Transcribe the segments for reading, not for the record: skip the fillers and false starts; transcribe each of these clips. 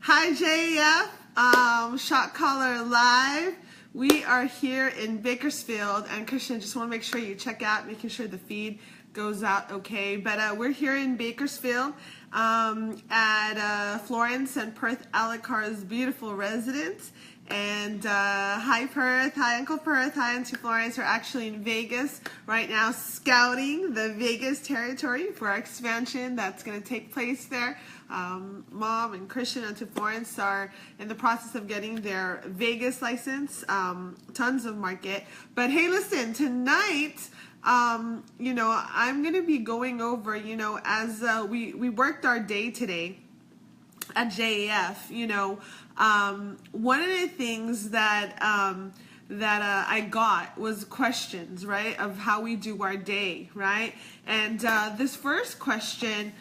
Hi JF, Shot Caller Live. We are here in Bakersfield, and Christian, just want to make sure you check out, making sure the feed goes out okay. But we're here in Bakersfield at Florence and Perth Alacar's beautiful residence. And hi Perth, hi Uncle Perth, hi Auntie Florence. We're actually in Vegas right now scouting the Vegas territory for our expansion that's going to take place there. Mom and Christian, Auntie Florence are in the process of getting their Vegas license, tons of market. But hey, listen, tonight, I'm going to be going over, as we worked our day today at JAF, one of the things that I got was questions, right, of how we do our day, right? And this first question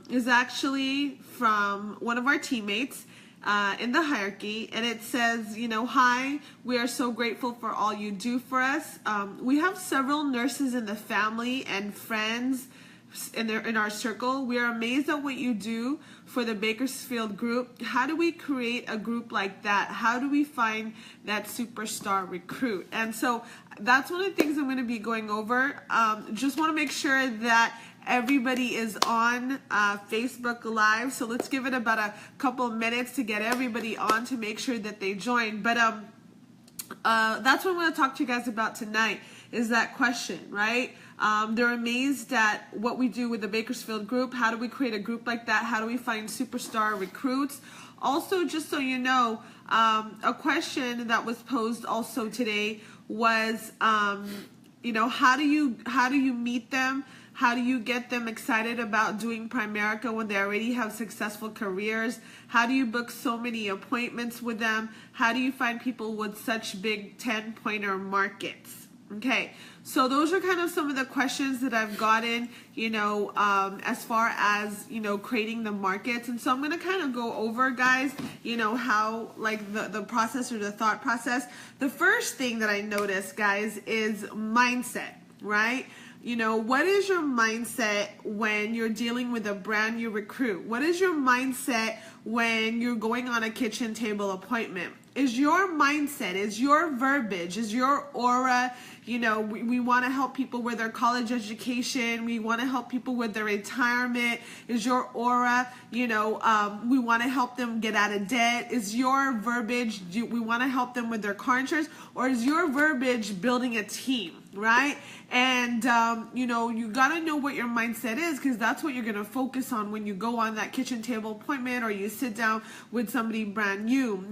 is actually from one of our teammates in the hierarchy, and it says, hi, we are so grateful for all you do for us. We have several nurses in the family and friends in our circle. We are amazed at what you do for the Bakersfield group. How do we create a group like that? How do we find that superstar recruit? And so that's one of the things I'm going to be going over. Just want to make sure that everybody is on Facebook Live. So let's give it about a couple of minutes to get everybody on to make sure that they join. But that's what I'm going to talk to you guys about tonight, is that question, right? They're amazed at what we do with the Bakersfield group. How do we create a group like that? How do we find superstar recruits? Also, just so you know, a question that was posed also today was, how do you meet them? How do you get them excited about doing Primerica when they already have successful careers? How do you book so many appointments with them? How do you find people with such big 10-pointer markets? Okay, so those are kind of some of the questions that I've gotten, as far as, creating the markets. And so I'm going to kind of go over, guys, how, like, the process or the thought process. The first thing that I noticed, guys, is mindset, right? What is your mindset when you're dealing with a brand new recruit? What is your mindset when you're going on a kitchen table appointment? Is your mindset, is your verbiage, is your aura, we want to help people with their college education. We want to help people with their retirement. Is your aura, we want to help them get out of debt. Is your verbiage, we want to help them with their car insurance? Or is your verbiage building a team, right? And, you got to know what your mindset is, because that's what you're going to focus on when you go on that kitchen table appointment or you sit down with somebody brand new.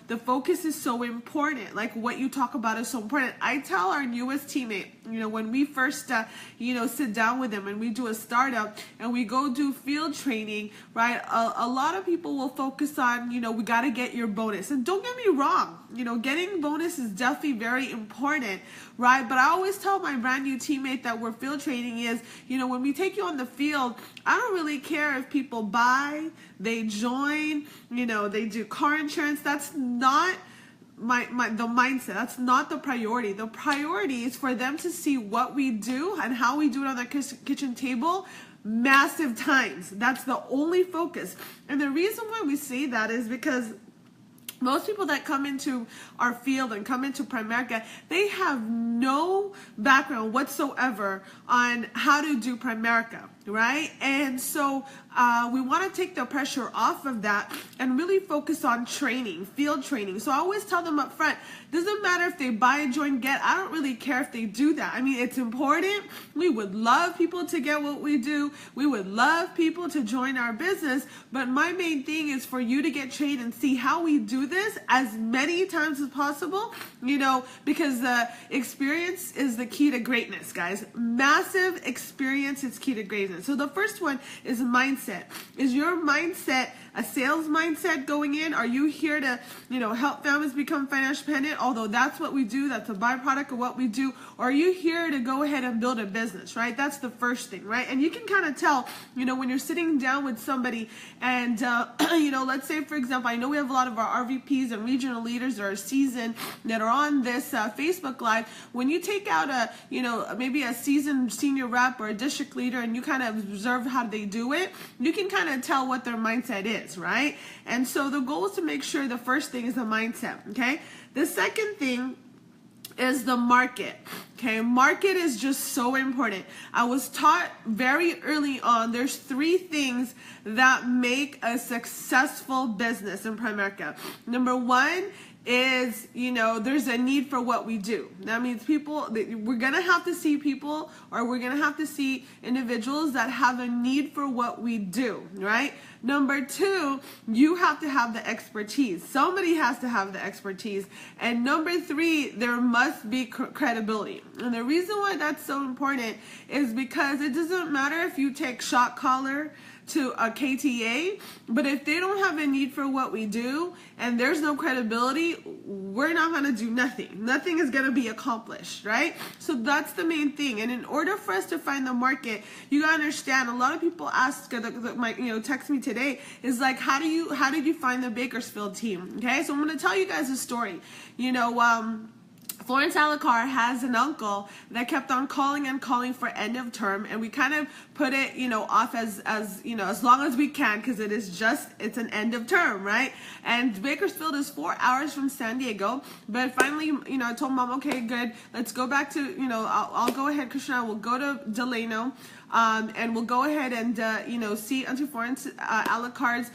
The focus is so important. Like, what you talk about is so important. I tell our newest teammate, when we first, sit down with them and we do a startup and we go do field training, right? A lot of people will focus on, we got to get your bonus. And don't get me wrong, getting bonus is definitely very important, right? But I always tell my brand new teammate that we're field training is, when we take you on the field, I don't really care if people buy, they join, they do car insurance. That's not the mindset. That's not the priority. The priority is for them to see what we do and how we do it on the kitchen table massive times. That's the only focus. And the reason why we say that is because most people that come into our field and come into Primerica, they have no background whatsoever on how to do Primerica, right? And so we want to take the pressure off of that and really focus on training, field training. So I always tell them up front, doesn't matter if they buy, join, get. I don't really care if they do that. I mean, it's important. We would love people to get what we do. We would love people to join our business. But my main thing is for you to get trained and see how we do this as many times as possible, because the experience is the key to greatness, guys. Massive experience is key to greatness. So the first one is mindset. Is your mindset a sales mindset going in? Are you here to, help families become financially independent? Although that's what we do, that's a byproduct of what we do. Or are you here to go ahead and build a business, right? That's the first thing, right? And you can kind of tell, when you're sitting down with somebody and, let's say, for example, I know we have a lot of our RVPs and regional leaders that are seasoned that are on this Facebook Live. When you take out maybe a seasoned senior rep or a district leader and you kind of observe how they do it, you can kind of tell what their mindset is. is, right? And so the goal is to make sure the first thing is the mindset, okay? The second thing is the market. Okay, market is just so important. I was taught very early on there's 3 things that make a successful business in Primerica. Number 1 is, there's a need for what we do. That means we're gonna have to see people, or we're gonna have to see individuals that have a need for what we do, right? Number 2, you have to have the expertise. Somebody has to have the expertise. And number 3, there must be credibility. And the reason why that's so important is because it doesn't matter if you take shot caller to a KTA, but if they don't have a need for what we do and there's no credibility, we're not going to do nothing. Nothing is going to be accomplished, right? So that's the main thing. And in order for us to find the market, you got to understand, a lot of people ask, text me today, is like, how did you find the Bakersfield team? Okay, so I'm going to tell you guys a story. Florence Alucard has an uncle that kept on calling for end of term, and we kind of put it, off as long as we can, because it's an end of term, right? And Bakersfield is 4 hours from San Diego, but finally, I told Mom, okay, good, let's go back to, I'll go ahead, Krishna, we'll go to Delano, and we'll go ahead and, see Auntie Florence Alucard's,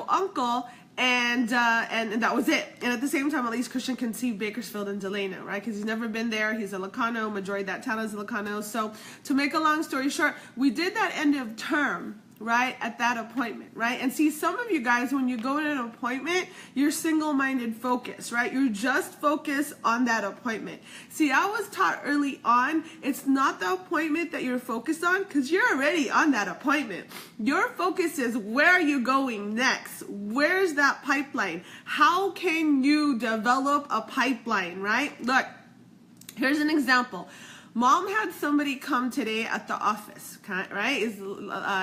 uncle. And that was it. And at the same time, at least Christian can see Bakersfield and Delano, right? Because he's never been there. He's a Ilocano. Majority of that town is Ilocano. So to make a long story short, we did that end of term, right, at that appointment, right? And see, some of you guys, when you go to an appointment, you're single-minded focused, right? You're just focused on that appointment. See, I was taught early on, it's not the appointment that you're focused on, because you're already on that appointment. Your focus is, where are you going next? Where's that pipeline? How can you develop a pipeline, right? Look, here's an example. Mom had somebody come today at the office, right?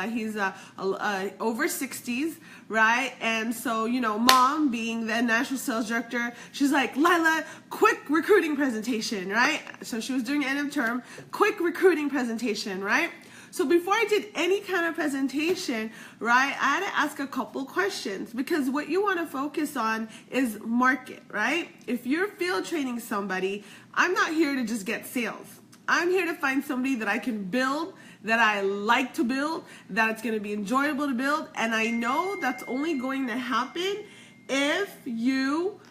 He's over 60s, right? And so, Mom, being the national sales director, she's like, Lila, quick recruiting presentation, right? So she was doing end of term, quick recruiting presentation, right? So before I did any kind of presentation, right, I had to ask a couple questions, because what you want to focus on is market, right? If you're field training somebody, I'm not here to just get sales. I'm here to find somebody that I can build, that I like to build, that it's going to be enjoyable to build, and I know that's only going to happen if you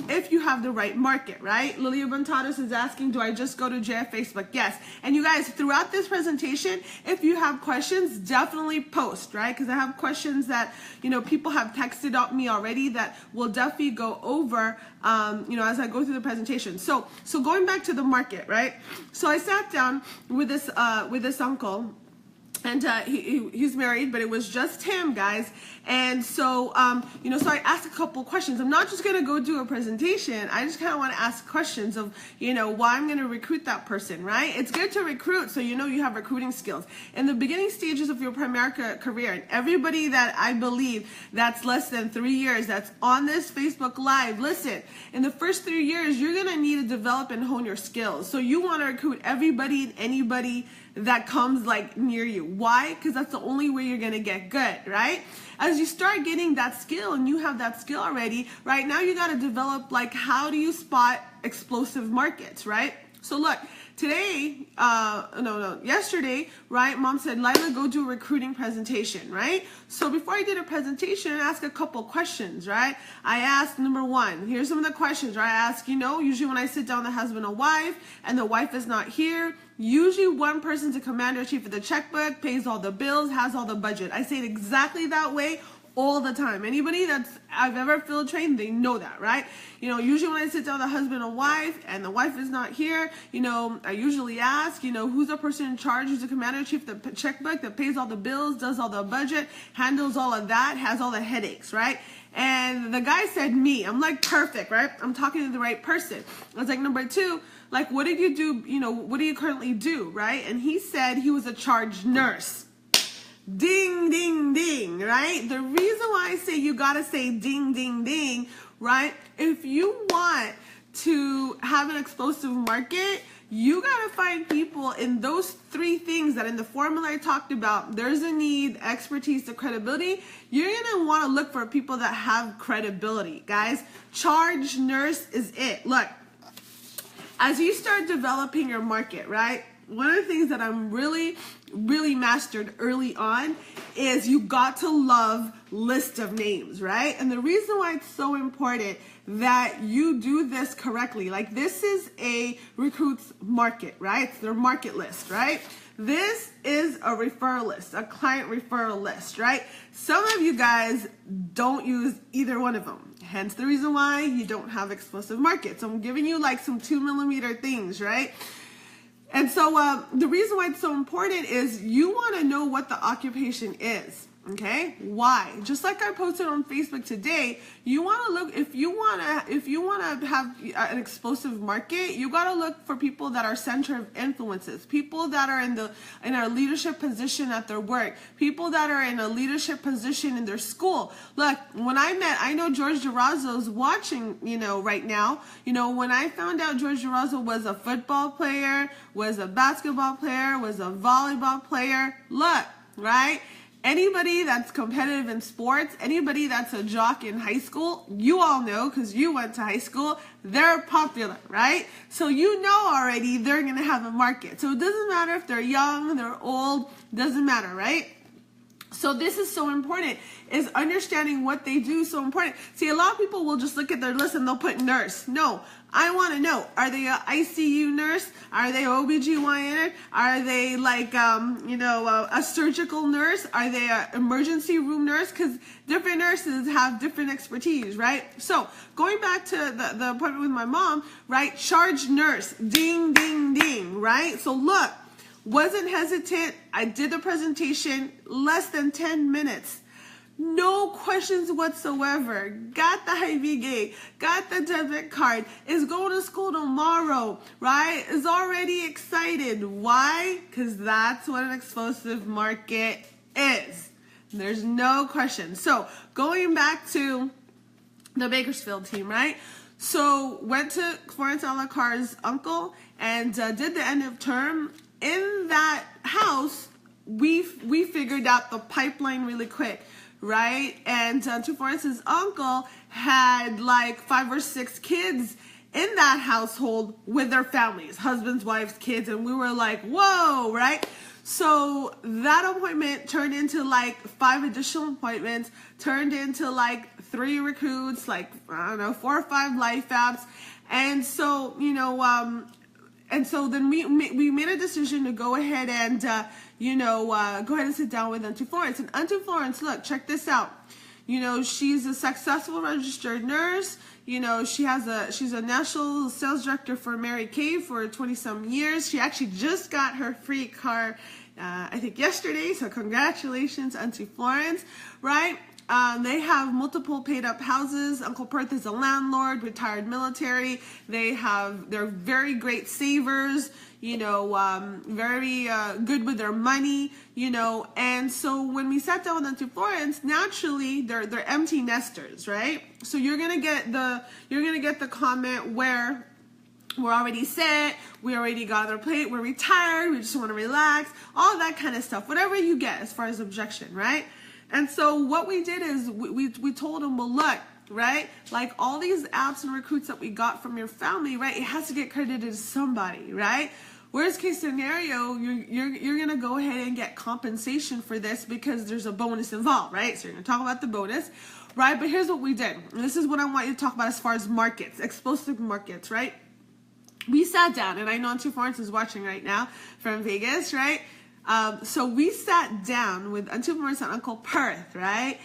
if you have the right market, right? Lilia Bontados is asking, do I just go to JF Facebook? Yes. And you guys, throughout this presentation, if you have questions, definitely post, right? Because I have questions that, people have texted out me already that will definitely go over, as I go through the presentation. So going back to the market, right? So I sat down with this uncle. And he's married, but it was just him, guys. And so, so I asked a couple questions. I'm not just going to go do a presentation. I just kind of want to ask questions of, why I'm going to recruit that person, right? It's good to recruit so you have recruiting skills. In the beginning stages of your Primerica career, and everybody that I believe that's less than 3 years that's on this Facebook Live, listen, in the first 3 years, you're going to need to develop and hone your skills. So you want to recruit everybody and anybody that comes near you. Why? Because that's the only way you're going to get good, right? As you start getting that skill and you have that skill already, right now you got to develop how do you spot explosive markets, right? So look, today, yesterday, right, Mom said, Lila, go do a recruiting presentation, right? So before I did a presentation, I asked a couple questions, right? I asked, number 1, here's some of the questions, right? I ask, usually when I sit down with the husband and wife, and the wife is not here, usually one person's a commander-in-chief of the checkbook, pays all the bills, has all the budget. I say it exactly that way all the time. Anybody I've ever field trained, they know that, right? Usually when I sit down with the husband and the wife is not here, I usually ask, who's the person in charge, who's the commander-in-chief of the checkbook, that pays all the bills, does all the budget, handles all of that, has all the headaches, right? And the guy said me. I'm like, perfect, right? I'm talking to the right person. I was like, number 2, what did you do? What do you currently do, right? And he said he was a charge nurse. Ding, ding, ding, right? The reason why I say you got to say ding, ding, ding, right? If you want to have an explosive market, You got to find people in those three things that in the formula I talked about. There's a need, expertise, the credibility. You're going to want to look for people that have credibility, guys. Charge nurse is it. Look, as you start developing your market, right? One of the things that I'm really mastered early on is you got to love list of names, right? And the reason why it's so important that you do this correctly, like this is a recruit's market, right? It's their market list, right? This is a referral list, a client referral list, right? Some of you guys don't use either one of them. Hence the reason why you don't have explosive markets. I'm giving you like some 2mm things, right? And so the reason why it's so important is you want to know what the occupation is. Okay, why? Just like I posted on Facebook today, you want to look, if you want to have an explosive market, you got to look for people that are center of influences, people that are in a leadership position at their work, people that are in a leadership position in their school. Look, when I know George DeRozzo's watching, right now. When I found out George DeRozzo was a football player, was a basketball player, was a volleyball player, look, right? Anybody that's competitive in sports, anybody that's a jock in high school, you all know because you went to high school, they're popular, right? So you know already they're going to have a market. So it doesn't matter if they're young, they're old, doesn't matter, right? So this is so important, is understanding what they do so important. See, a lot of people will just look at their list and they'll put nurse. No, I want to know, are they a ICU nurse? Are they OBGYN? Are they like, a surgical nurse? Are they an emergency room nurse? Because different nurses have different expertise, right? So going back to the appointment with my mom, right? Charge nurse, ding, ding, ding, right? So look. Wasn't hesitant. I did the presentation less than 10 minutes. No questions whatsoever. Got the IV, got the debit card, is going to school tomorrow, right? Is already excited. Why? Because that's what an explosive market is. There's no question. So going back to the Bakersfield team, right? So went to Florence Alacar's uncle and did the end of term. In that house, we figured out the pipeline really quick, right? And to Florence's uncle had like 5 or 6 kids in that household with their families, husbands, wives, kids, and we were like, whoa, right? So that appointment turned into like 5 additional appointments, turned into like 3 recruits, like, I don't know, 4 or 5 life apps. And so, and so then we made a decision to go ahead and, go ahead and sit down with Auntie Florence. And Auntie Florence, look, check this out. She's a successful registered nurse. She's a national sales director for Mary Kay for 20-some years. She actually just got her free car, I think yesterday. So congratulations, Auntie Florence, right? They have multiple paid up houses. Uncle Perth is a landlord, retired military. They're very great savers, very good with their money, and so when we sat down with Auntie Florence, naturally they're empty nesters, right? So you're gonna get the comment where we're already set, we already got our plate, we're retired, we just want to relax, all that kind of stuff, whatever you get as far as objection, right? And so what we did is we told them, well, look, right? Like all these apps and recruits that we got from your family, right? It has to get credited to somebody, right? Worst case scenario, you're gonna go ahead and get compensation for this because there's a bonus involved, right? So you're gonna talk about the bonus, right? But here's what we did. And this is what I want you to talk about as far as markets, explosive markets, right? We sat down, and I know Auntie Florence is watching right now from Vegas, right? So we sat down with Auntie Florence and Uncle Perth, right?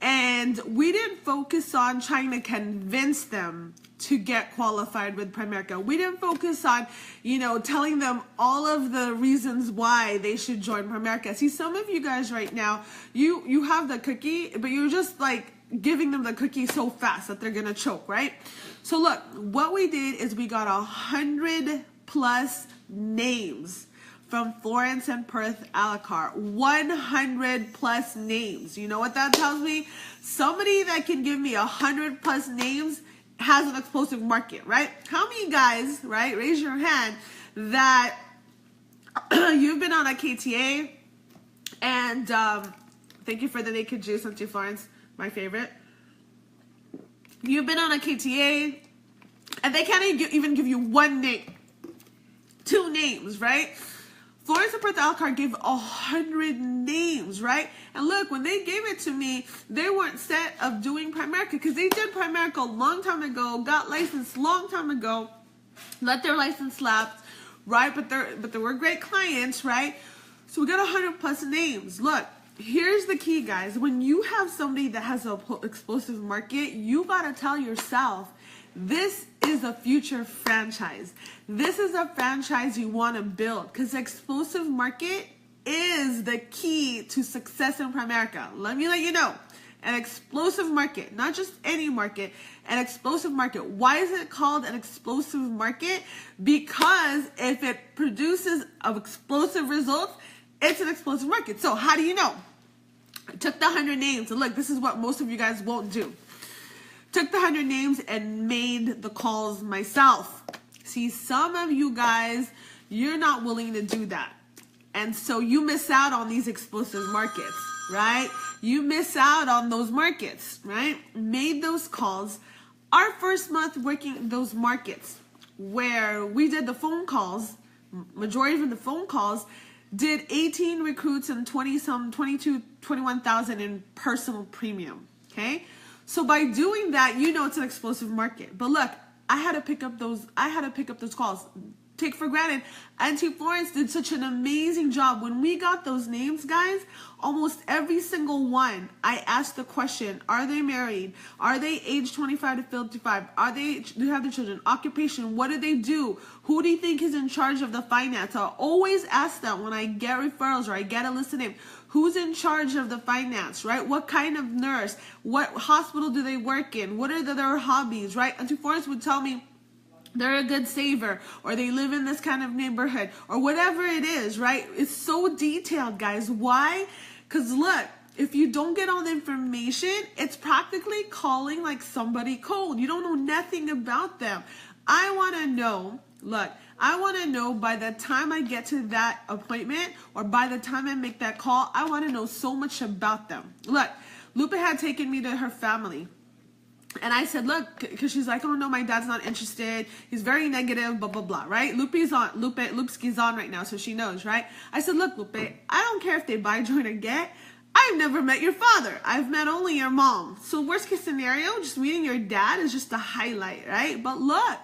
And we didn't focus on trying to convince them to get qualified with Primerica. We didn't focus on, telling them all of the reasons why they should join Primerica. See, some of you guys right now, you have the cookie, but you're just like giving them the cookie so fast that they're gonna choke, right? So look, what we did is we got 100+ names from Florence and Perth Alacar. 100+ names. You know what that tells me? Somebody that can give me 100+ names has an explosive market, right? How many guys, right, raise your hand, that you've been on a KTA, and thank you for the naked juice, Auntie Florence, my favorite. You've been on a KTA, and they can't even give you one name, 2 names, right? Florence and Perth a la carte gave 100 names, right? And look, when they gave it to me, they weren't set of doing Primerica, because they did Primerica a long time ago, got licensed long time ago, let their license lapse, right? But they were great clients, right? So we got 100 plus names. Look, here's the key, guys. When you have somebody that has an explosive market, you gotta tell yourself, this is a future franchise. This is a franchise you want to build, because the explosive market is the key to success in Primerica. Let me let you know. An explosive market, not just any market, an explosive market. Why is it called an explosive market? Because if it produces explosive results, it's an explosive market. So how do you know? I took the 100 names, and look, this is what most of you guys won't do. Took the 100 names and made the calls myself. See, some of you guys, you're not willing to do that. And so you miss out on these explosive markets, right? You miss out on those markets, right? Made those calls. Our first month working those markets, where we did the phone calls, majority of the phone calls, did 18 recruits and 21,000 in personal premium, okay? So by doing that, you know it's an explosive market. But look, I had to pick up those calls. Take for granted, Auntie Florence did such an amazing job. When we got those names, guys, almost every single one, I asked the question, are they married? Are they age 25 to 55? Do you have the children? Occupation, what do they do? Who do you think is in charge of the finance? I always ask that when I get referrals or I get a list of names. Who's in charge of the finance, right? What kind of nurse? What hospital do they work in? What are their hobbies, right? Auntie Florence would tell me, they're a good saver, or they live in this kind of neighborhood, or whatever it is, right? It's so detailed, guys. Why? Because look, if you don't get all the information, it's practically calling like somebody cold. You don't know nothing about them. I want to know, look, I want to know by the time I get to that appointment, or by the time I make that call, I want to know so much about them. Look, Lupe had taken me to her family. And I said, look, because she's like, oh no, my dad's not interested. He's very negative, blah, blah, blah, right? Lupe's on right now, so she knows, right? I said, look, Lupe, I don't care if they buy, join, or get. I've never met your father. I've met only your mom. So worst case scenario, just meeting your dad is just a highlight, right? But look,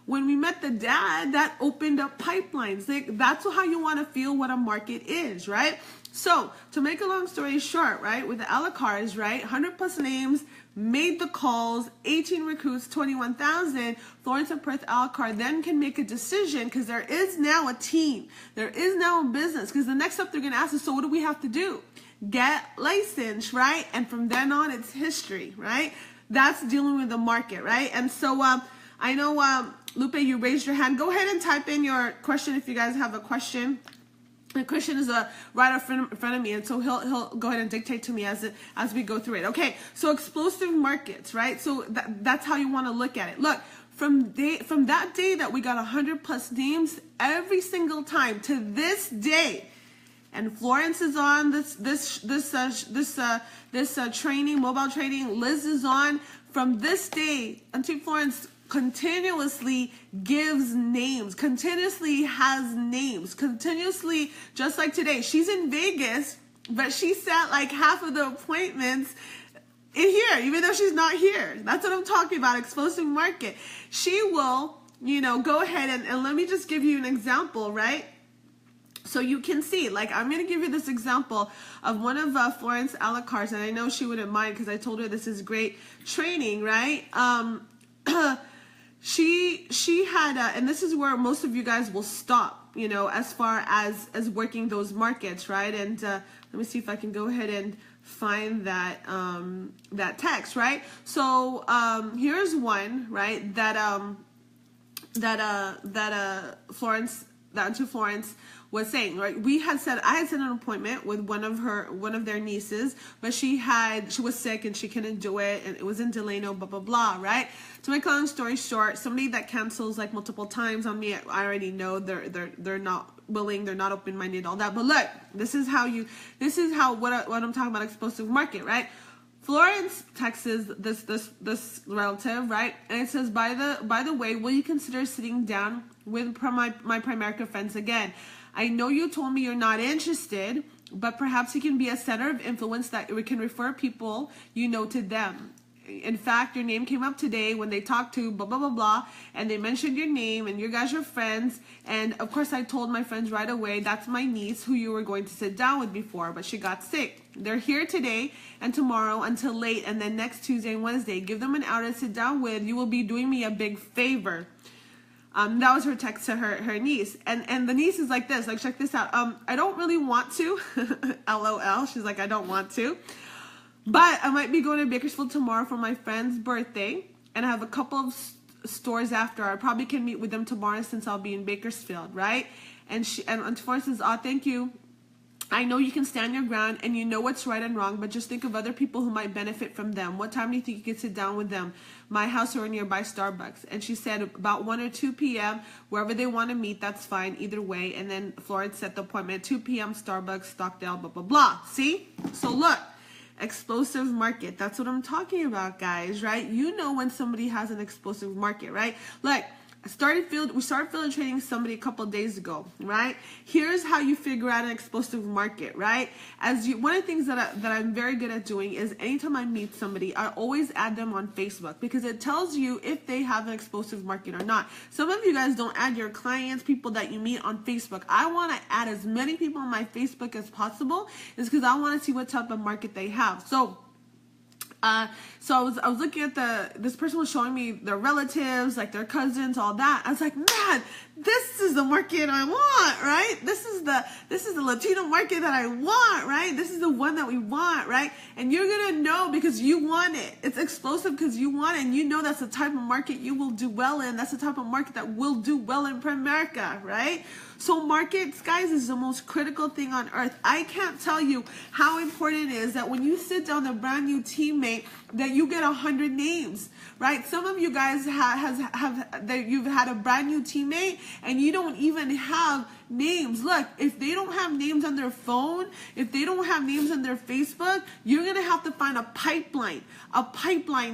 when we met the dad, that opened up pipelines. That's how you want to feel what a market is, right? So to make a long story short, right, with the a la cartes, right, 100 plus names, made the calls, 18 recruits, 21,000, Florence and Perth a la carte then can make a decision, because there is now a team. There is now a business, because the next step they're going to ask is, so what do we have to do? Get licensed, right? And from then on, it's history, right? That's dealing with the market, right? And so I know, Lupe, you raised your hand. Go ahead and type in your question if you guys have a question. And Christian is right up in front of me, and so he'll go ahead and dictate to me as we go through it. Okay, so explosive markets, right? So that's how you want to look at it. Look, from that day that we got 100 plus names, every single time to this day, and Florence is on this training, mobile training. Liz is on. From this day, Auntie Florence continuously gives names, continuously has names, continuously, just like today. She's in Vegas, but she sat like half of the appointments in here, even though she's not here. That's what I'm talking about, explosive market. She will, go ahead and let me just give you an example, right? So you can see, like, I'm going to give you this example of one of Florence a la carte, and I know she wouldn't mind because I told her this is great training, right? She had, and this is where most of you guys will stop, as far as working those markets, right? And let me see if I can go ahead and find that text, right? So here's one, right? That Florence was saying, right? I had set an appointment with one of their nieces, but she was sick and she couldn't do it, and it was in Delano, blah blah blah, right? To make a long story short, somebody that cancels like multiple times on me, I already know they're not willing, they're not open-minded, all that. But look, this is how what I'm talking about, explosive market, right? Florence texts this relative, right? And it says, by the way, will you consider sitting down with my Primerica friends again? I know you told me you're not interested, but perhaps you can be a center of influence that we can refer people you know to them. In fact, your name came up today when they talked to blah, blah, blah, blah, and they mentioned your name and you guys are friends. And of course, I told my friends right away, that's my niece who you were going to sit down with before, but she got sick. They're here today and tomorrow until late, and then next Tuesday and Wednesday. Give them an hour to sit down with. You will be doing me a big favor. That was her text to her niece. And the niece is like this, like, check this out. I don't really want to, LOL. She's like, I don't want to. But I might be going to Bakersfield tomorrow for my friend's birthday, and I have a couple of stores after. I probably can meet with them tomorrow since I'll be in Bakersfield, right? And Florence says, oh, thank you. I know you can stand your ground and you know what's right and wrong, but just think of other people who might benefit from them. What time do you think you could sit down with them? My house or a nearby Starbucks. And she said about 1 or 2 p.m., wherever they want to meet, that's fine, either way. And then Florence set the appointment, 2 p.m., Starbucks, Stockdale, blah, blah, blah. See? So look. Explosive market. That's what I'm talking about, guys, right? You know when somebody has an explosive market, right? Like, we started field trading somebody a couple of days ago, right? Here's how you figure out an explosive market, right? One of the things that I'm very good at doing is anytime I meet somebody, I always add them on Facebook because it tells you if they have an explosive market or not. Some of you guys don't add your clients, people that you meet on Facebook. I want to add as many people on my Facebook as possible, is because I want to see what type of market they have. So I was looking at this person was showing me their relatives, like their cousins, all that. I was like, man, this is the market I want, right? This is the Latino market that I want, right? This is the one that we want, right? And you're gonna know because you want it. It's explosive because you want it, and you know that's the type of market you will do well in. That's the type of market that will do well in Primerica, right? So markets, guys, is the most critical thing on earth. I can't tell you how important it is that when you sit down with a brand new teammate, that you get 100 names, right? Some of you guys you've had a brand new teammate and you don't even have names. Look, if they don't have names on their phone, if they don't have names on their Facebook, you're gonna have to find a pipeline,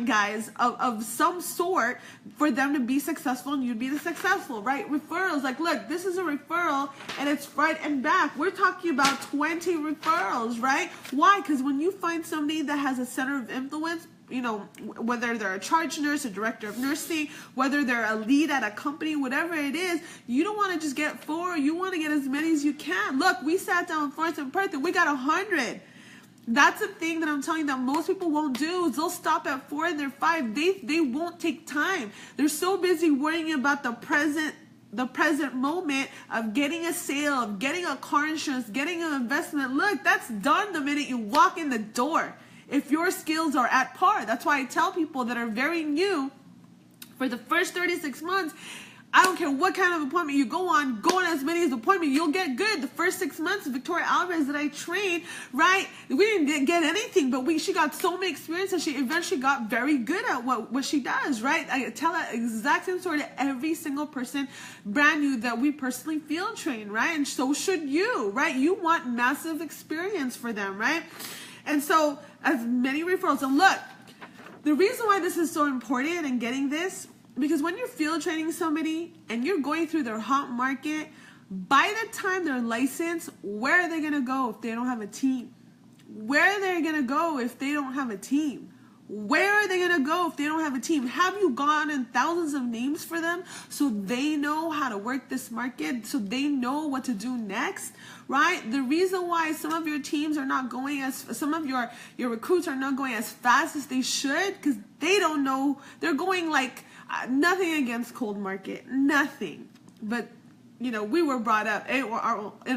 guys, of some sort for them to be successful and you'd be the successful, right? Referrals, like, look, this is a referral and it's front and back. We're talking about 20 referrals, right? Why? Because when you find somebody that has a center of influence, you know, whether they're a charge nurse, a director of nursing, whether they're a lead at a company, whatever it is, you don't want to just get 4. You want to get as many as you can. Look, we sat down with Florence in Perth and we got 100. That's the thing that I'm telling you that most people won't do is they'll stop at 4 and they're 5. They won't take time. They're so busy worrying about the present moment of getting a sale, of getting a car insurance, getting an investment. Look, that's done the minute you walk in the door. If your skills are at par. That's why I tell people that are very new, for the first 36 months, I don't care what kind of appointment you go on as many as appointment, you'll get good. The first 6 months, Victoria Alvarez that I trained, right, we didn't get anything, but she got so many experience and she eventually got very good at what she does, right? I tell that exact same story to every single person brand new that we personally field train, right? And so should you, right? You want massive experience for them, right? And so as many referrals. And look, the reason why this is so important and getting this, because when you're field training somebody and you're going through their hot market, by the time they're licensed, where are they going to go if they don't have a team? Where are they going to go if they don't have a team? Where are they going to go if they don't have a team? Have you gone in thousands of names for them so they know how to work this market, so they know what to do next, right? The reason why some of your teams are not going some of your recruits are not going as fast as they should, because they don't know. They're going like, nothing against cold market, nothing. But, you know, we were brought up in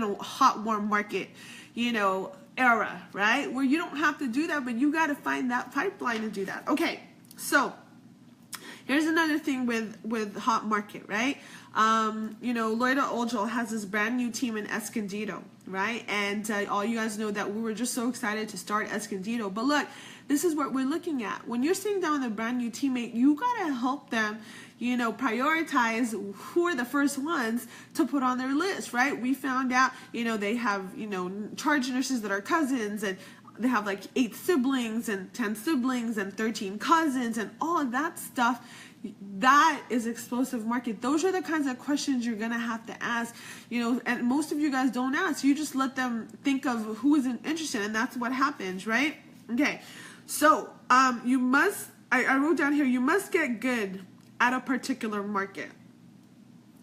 a hot, warm market, you know, era, right? Where you don't have to do that, but you got to find that pipeline to do that. Okay, so Here's another thing with Hot Market, right? You know, Loida Ojol has this brand new team in Escondido, right? And all you guys know that we were just so excited to start Escondido. But look, this is what we're looking at. When you're sitting down with a brand new teammate, you gotta help them, you know, prioritize who are the first ones to put on their list, right? We found out, you know, they have, you know, charge nurses that are cousins, and they have like 8 siblings and 10 siblings and 13 cousins and all of that stuff. That is explosive market. Those are the kinds of questions you're gonna have to ask, you know, and most of you guys don't ask. You just let them think of who is interested, and that's what happens, right? Okay, so you must, I wrote down here, you must get good at a particular market.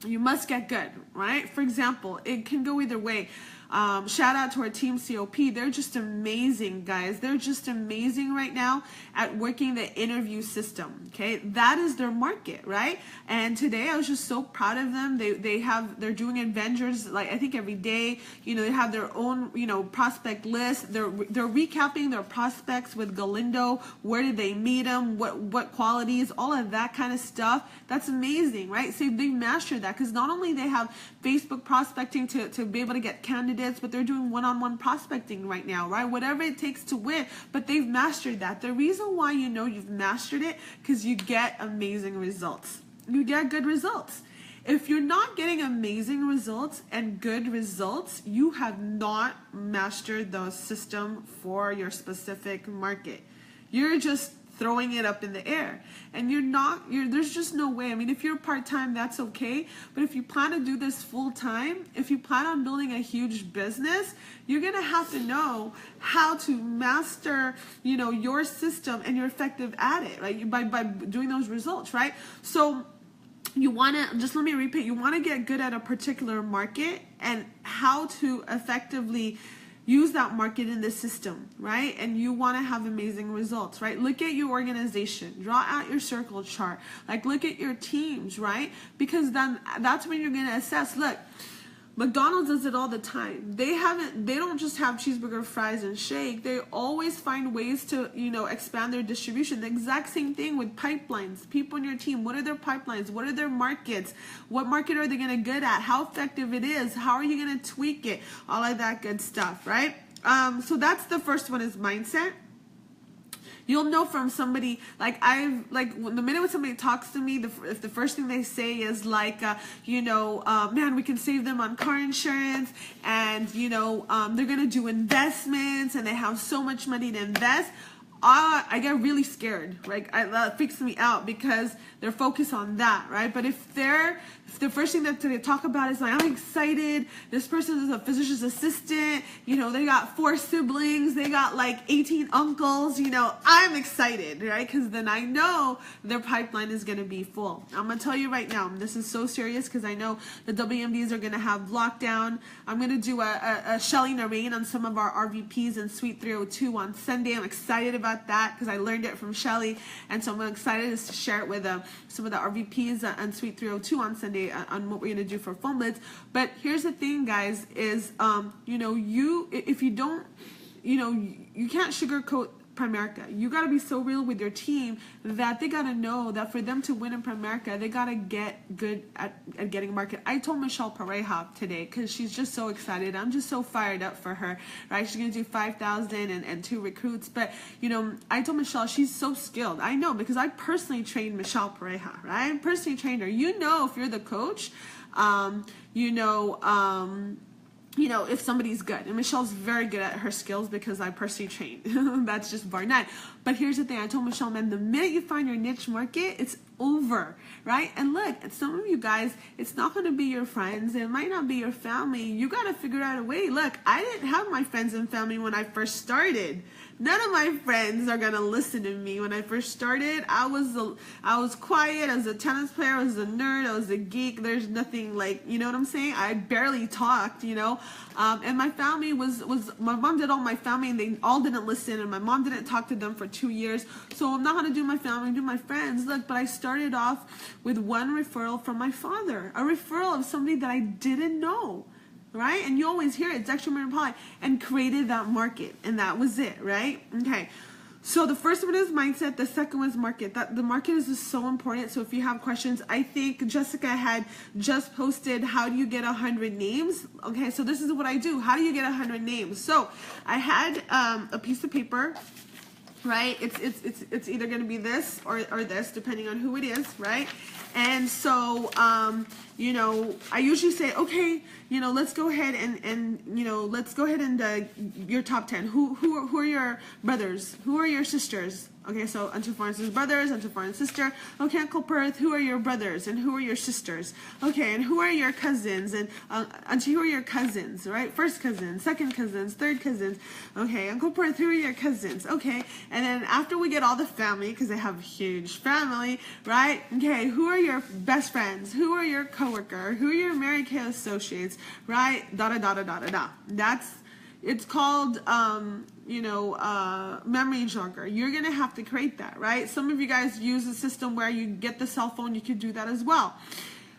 You must get good, right? For example, it can go either way. Shout out to our team COP. They're just amazing, guys. They're just amazing right now at working the interview system. Okay, that is their market, right? And today I was just so proud of them. They're doing Avengers, like I think every day. You know, they have their own, you know, prospect list. They're recapping their prospects with Galindo. Where did they meet them? What qualities? All of that kind of stuff. That's amazing, right? So they've mastered that, because not only they have Facebook prospecting to be able to get candidates, but they're doing one-on-one prospecting right now, right? Whatever it takes to win, but they've mastered that. The reason why you know you've mastered it, because you get amazing results. You get good results. If you're not getting amazing results and good results, you have not mastered the system for your specific market. You're just throwing it up in the air, and there's just no way. I mean, if you're part-time, that's okay, but if you plan to do this full-time, if you plan on building a huge business, you're gonna have to know how to master, you know, your system, and you're effective at it, right? By doing those results, right? So you want to, just let me repeat, you want to get good at a particular market and how to effectively use that market in the system, right? And you want to have amazing results, right? Look at your organization, draw out your circle chart, like look at your teams, right? Because then that's when you're going to assess. Look, McDonald's does it all the time. They don't just have cheeseburger, fries, and shake. They always find ways to, you know, expand their distribution. The exact same thing with pipelines. People in your team, what are their pipelines? What are their markets? What market are they going to good at? How effective it is? How are you going to tweak it? All of that good stuff, right? So that's the first one, is mindset. You'll know from somebody, the minute when somebody talks to me, if the first thing they say is like, man, we can save them on car insurance, and, you know, they're going to do investments, and they have so much money to invest, I get really scared, right? That freaks me out, because they're focused on that, right? But if the first thing that they talk about is like, I'm excited, this person is a physician's assistant, you know, they got 4 siblings, they got like 18 uncles, you know, I'm excited, right? Because then I know their pipeline is going to be full. I'm going to tell you right now, this is so serious, because I know the WMDs are going to have lockdown. I'm going to do a Shelly Narain on some of our RVPs in Suite 302 on Sunday. I'm excited about that, because I learned it from Shelly, and so I'm excited to share it with some of the RVPs on Suite 302 on Sunday on what we're going to do for phone blitz. But here's the thing, guys, is if you don't, you can't sugarcoat Primerica. You got to be so real with your team that they got to know that for them to win in Primerica, they got to get good at getting market. I told Michelle Pareja today, because she's just so excited. I'm just so fired up for her, right? She's going to do 5,000 and 2 recruits. But, you know, I told Michelle she's so skilled. I know, because I personally trained Michelle Pareja, right? I personally trained her. You know, if you're the coach, if somebody's good. And Michelle's very good at her skills, because I personally trained. That's just bar none. But here's the thing. I told Michelle, man, the minute you find your niche market, it's over, right? And look, some of you guys, it's not going to be your friends. It might not be your family. You got to figure out a way. Look, I didn't have my friends and family when I first started. None of my friends are going to listen to me. When I first started, I was quiet. I was a tennis player. I was a nerd. I was a geek. There's nothing like, you know what I'm saying? I barely talked, you know? And my family was my mom did all my family, and they all didn't listen, and my mom didn't talk to them for 2 years. So I'm not going to do my family, do my friends. Look, but I started off with one referral from my father, a referral of somebody that I didn't know. Right? And you always hear it, Dexter Poly, and created that market, and that was it, right? Okay. So the first one is mindset. The second one is market. The market is just so important. So if you have questions, I think Jessica had just posted, how do you get 100 names? Okay, so this is what I do. How do you get 100 names? So I had a piece of paper, right? It's either going to be this or this, depending on who it is, right? And so, you know, I usually say, okay, you know, let's go ahead and you know, let's go ahead and your top 10. Who are your brothers? Who are your sisters? Okay, so Auntie Florence's brothers, Auntie Florence's sister. Okay, Uncle Perth, who are your brothers and who are your sisters? Okay, and who are your cousins? And Auntie, who are your cousins, right? First cousins, second cousins, third cousins. Okay, Uncle Perth, who are your cousins? Okay, and then after we get all the family, because I have a huge family, right? Okay, who are your best friends? Who are your coworker? Who are your Mary Kay associates, right? Da da da da da da da. It's called, you know, memory jogger. You're going to have to create that, right? Some of you guys use a system where you get the cell phone. You could do that as well.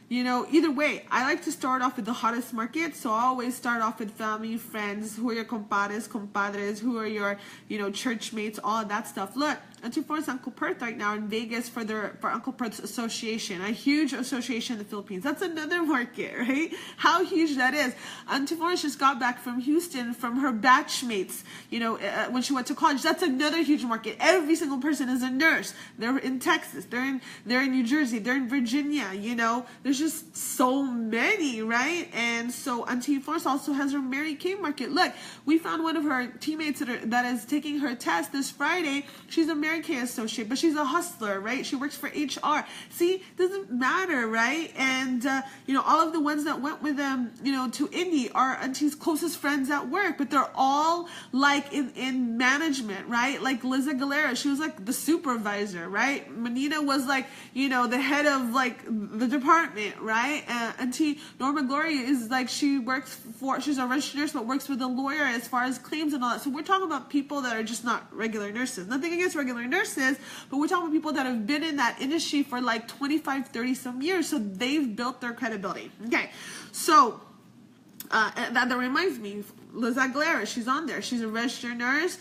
You know, either way, I like to start off with the hottest market. So I always start off with family, friends, who are your compadres, compadres, who are your, you know, church mates, all of that stuff. Look, Auntie Florence, Uncle Perth right now in Vegas for Uncle Perth's association, a huge association in the Philippines. That's another market, right? How huge that is. Auntie Florence just got back from Houston from her batchmates, you know, when she went to college. That's another huge market. Every single person is a nurse. They're in Texas. They're in New Jersey. They're in Virginia. You know, there's just so many, right? And so Auntie Florence also has her Mary Kay market. Look, we found one of her teammates that is taking her test this Friday. She's a Mary Kay associate, but she's a hustler, right? She works for HR. See, doesn't matter, right? And you know, all of the ones that went with them, you know, to Indy are Auntie's closest friends at work, but they're all like in management, right? Like Liza Galera, she was like the supervisor, right? Manita was like, you know, the head of like the department, right? Auntie Norma Gloria is like, she's a registered nurse, but works with a lawyer as far as claims and all that. So we're talking about people that are just not regular nurses. Nothing against regular nurses, but we're talking about people that have been in that industry for like 25, 30 some years. So they've built their credibility. Okay. So that reminds me, Liz Aguilera, she's on there. She's a registered nurse.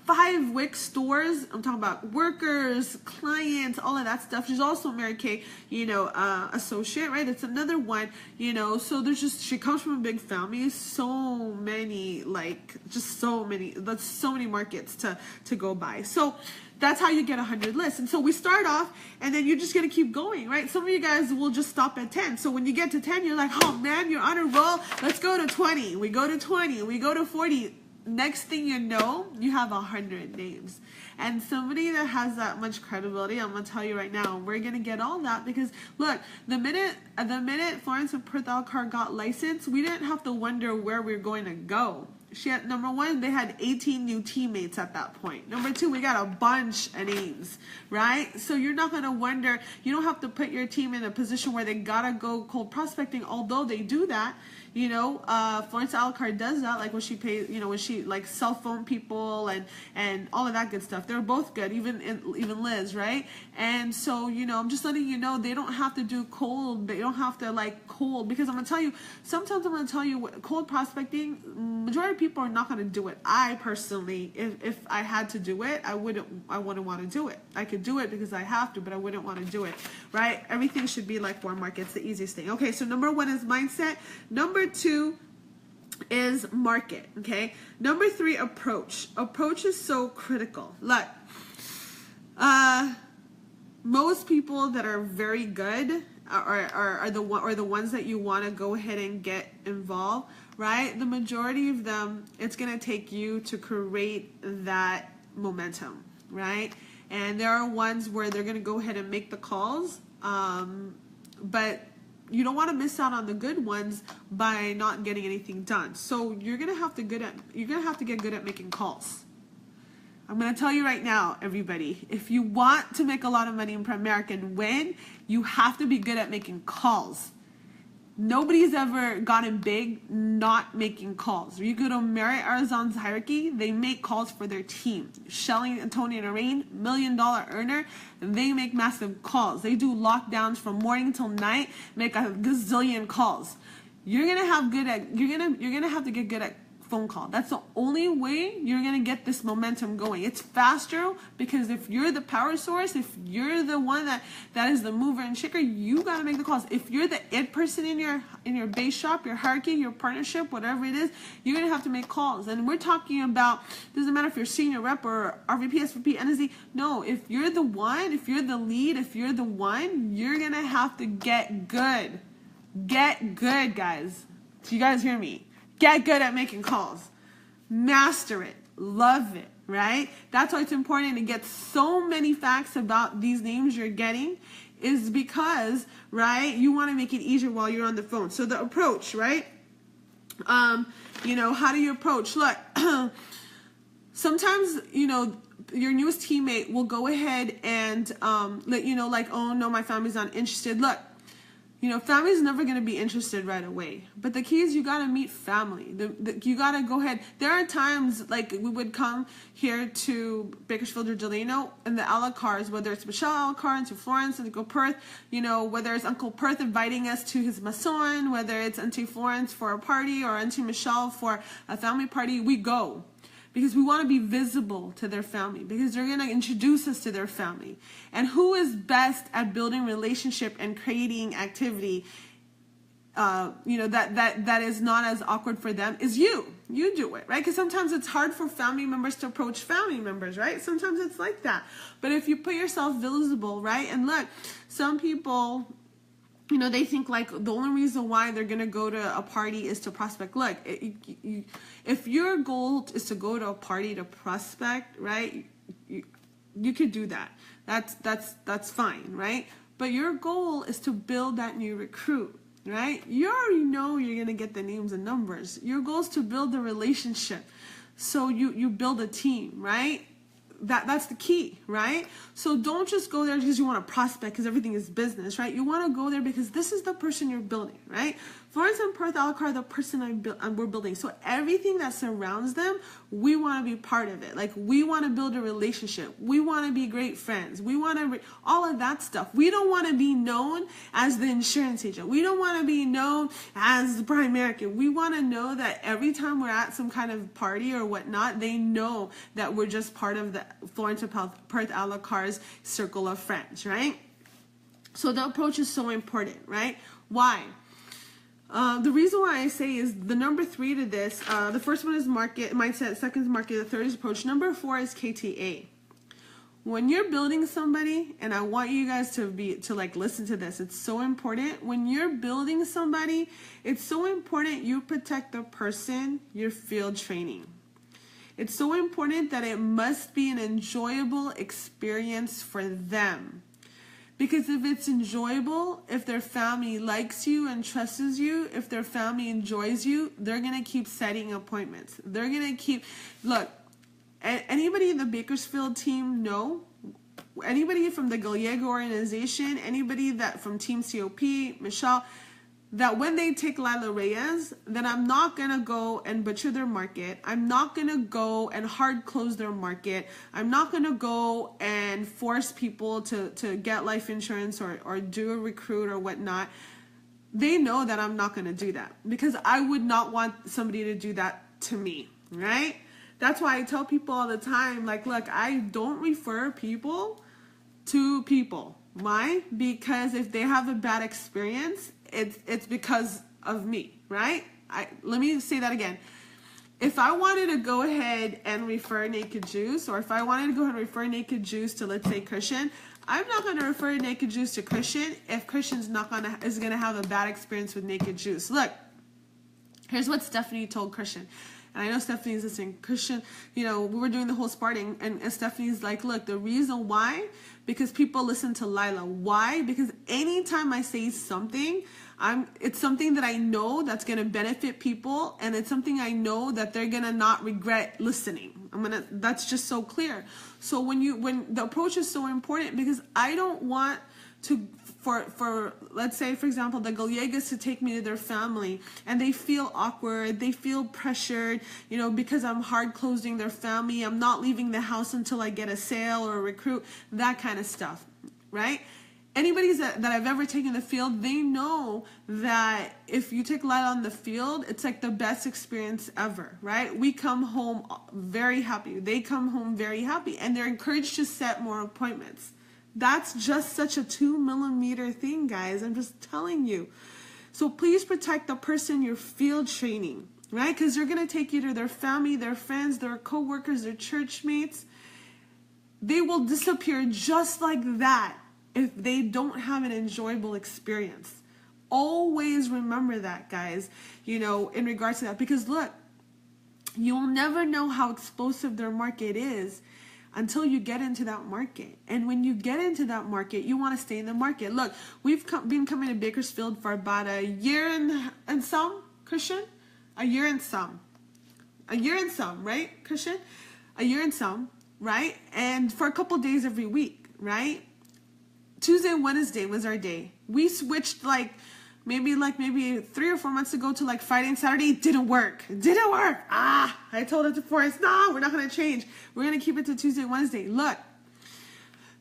5 Wix stores. I'm talking about workers, clients, all of that stuff. She's also Mary Kay, you know, associate, right? It's another one, you know. So there's just, she comes from a big family. So many, like, just so many. That's so many markets to go by. So that's how you get 100 lists. And so we start off, and then you're just going to keep going, right? Some of you guys will just stop at 10. So when you get to 10, you're like, oh man, you're on a roll. Let's go to 20. We go to 20. We go to 40. Next thing you know, you have 100 names. And somebody that has that much credibility, I'm going to tell you right now, we're going to get all that because, look, the minute Florence and Perth Alucard got licensed, we didn't have to wonder where we were going to go. She had, number one, they had 18 new teammates at that point. Number two, we got a bunch of names, right? So you're not going to wonder. You don't have to put your team in a position where they got to go cold prospecting, although they do that. You know, Florence Alucard does that, like when she pays, you know, when she like cell phone people and all of that good stuff. They're both good, even Liz, right? And so, you know, I'm just letting you know they don't have to do cold. They don't have to like cold, because I'm gonna tell you, sometimes I'm gonna tell you what, cold prospecting, majority of people are not gonna do it. I personally, if I had to do it, I wouldn't want to do it. I could do it because I have to, but I wouldn't want to do it, right? Everything should be like warm markets, the easiest thing. Okay, so number 1 is mindset. Number 2 is market, okay? Number 3, approach. Approach is so critical. Look, most people that are very good are the ones that you want to go ahead and get involved, right? The majority of them, it's going to take you to create that momentum, right? And there are ones where they're going to go ahead and make the calls, but you don't want to miss out on the good ones by not getting anything done. So you're gonna have to get good at making calls. I'm gonna tell you right now, everybody, if you want to make a lot of money in Primerica and win, you have to be good at making calls. Nobody's ever gotten big not making calls. You go to Mary Arizon's hierarchy, they make calls for their team. Shelly, Tony, and Lorraine, $1 million earner, they make massive calls. They do lockdowns from morning till night, make a gazillion calls. You're gonna have to get good at phone call. That's the only way you're going to get this momentum going. It's faster because if you're the power source, if you're the one that is the mover and shaker, you got to make the calls. If you're the it person in your base shop, your hierarchy, your partnership, whatever it is, you're going to have to make calls. And we're talking about, doesn't matter if you're senior rep or RVP, SVP, NSD. No, if you're the one, if you're the lead, if you're the one, you're going to have to get good. Get good, guys. Do you guys hear me? Get good at making calls. Master it. Love it, right? That's why it's important to get so many facts about these names you're getting, is because, right, you want to make it easier while you're on the phone. So the approach, right? You know, how do you approach? Look, sometimes, you know, your newest teammate will go ahead and let you know, like, oh no, my family's not interested. Look, you know, family's never going to be interested right away. But the key is you got to meet family. You got to go ahead. There are times, like, we would come here to Bakersfield or Delano, and the a la cars, whether it's Michelle a la carte into Florence and Uncle Perth, you know, whether it's Uncle Perth inviting us to his maison, whether it's Auntie Florence for a party or Auntie Michelle for a family party, we go. Because we want to be visible to their family, because they're going to introduce us to their family. And who is best at building relationship and creating activity, you know, that is not as awkward for them, is you. You do it, right? Because sometimes it's hard for family members to approach family members, right? Sometimes it's like that. But if you put yourself visible, right? And look, some people, you know, they think like the only reason why they're going to go to a party is to prospect. Look, if your goal is to go to a party to prospect, right, you could do that. That's fine, right? But your goal is to build that new recruit, right? You already know you're going to get the names and numbers. Your goal is to build a relationship. So you build a team, right? That's the key, right? So don't just go there because you want to prospect because everything is business, right? You want to go there because this is the person you're building, right? Florence and Perth a la carte, the person we're building. So everything that surrounds them, we want to be part of it. Like, we want to build a relationship. We want to be great friends. We want to, all of that stuff. We don't want to be known as the insurance agent. We don't want to be known as the Primerican. We want to know that every time we're at some kind of party or whatnot, they know that we're just part of the Florence and Perth a la carte's circle of friends, right? So the approach is so important, right? Why? The reason why I say is the number 3 to this, the first one is market, mindset, second is market, the third is approach, number 4 is KTA. When you're building somebody, and I want you guys to like listen to this, it's so important. When you're building somebody, it's so important you protect the person you're field training. It's so important that it must be an enjoyable experience for them. Because if it's enjoyable, if their family likes you and trusts you, if their family enjoys you, they're going to keep setting appointments. They're going to keep, look, anybody in the Bakersfield team know, anybody from the Gallego organization, anybody that from Team COP, Michelle, that when they take Lila Reyes, then I'm not going to go and butcher their market. I'm not going to go and hard close their market. I'm not going to go and force people to get life insurance or do a recruit or whatnot. They know that I'm not going to do that because I would not want somebody to do that to me, right? That's why I tell people all the time, like, look, I don't refer people to people. Why? Because if they have a bad experience, it's because of me, right? Let me say that again. If I wanted to go ahead and refer Naked Juice, or if I wanted to go ahead and refer Naked Juice to, let's say, Christian, I'm not going to refer Naked Juice to Christian if Christian's is going to have a bad experience with Naked Juice. Look, here's what Stephanie told Christian. And I know Stephanie's listening. Christian, you know, we were doing the whole Sparting, and Stephanie's like, look, the reason why, because people listen to Lila. Why? Because anytime I say something, it's something that I know that's going to benefit people, and it's something I know that they're going to not regret listening. That's just so clear. So when the approach is so important, because I don't want to, for let's say, for example, the Gallegas to take me to their family and they feel awkward, they feel pressured, you know, because I'm hard closing their family, I'm not leaving the house until I get a sale or a recruit, that kind of stuff, right? Anybody that I've ever taken the field, they know that if you take Lila on the field, it's like the best experience ever, right? We come home very happy. They come home very happy, and they're encouraged to set more appointments. That's just such a 2mm thing, guys. I'm just telling you. So please protect the person you're field training, right? Because they're going to take you to their family, their friends, their coworkers, their church mates. They will disappear just like that if they don't have an enjoyable experience. Always remember that, guys, in regards to that. Because look, you'll never know how explosive their market is until you get into that market. And when you get into that market, you want to stay in the market. Look, we've been coming to Bakersfield for about a year and some, Christian? A year and some, right, Christian? A year and some, right? And for a couple days every week, right? Tuesday, Wednesday was our day. We switched maybe 3 or 4 months ago to Friday and Saturday. It didn't work. I told it to Forrest, no, we're not going to change. We're going to keep it to Tuesday, Wednesday. Look,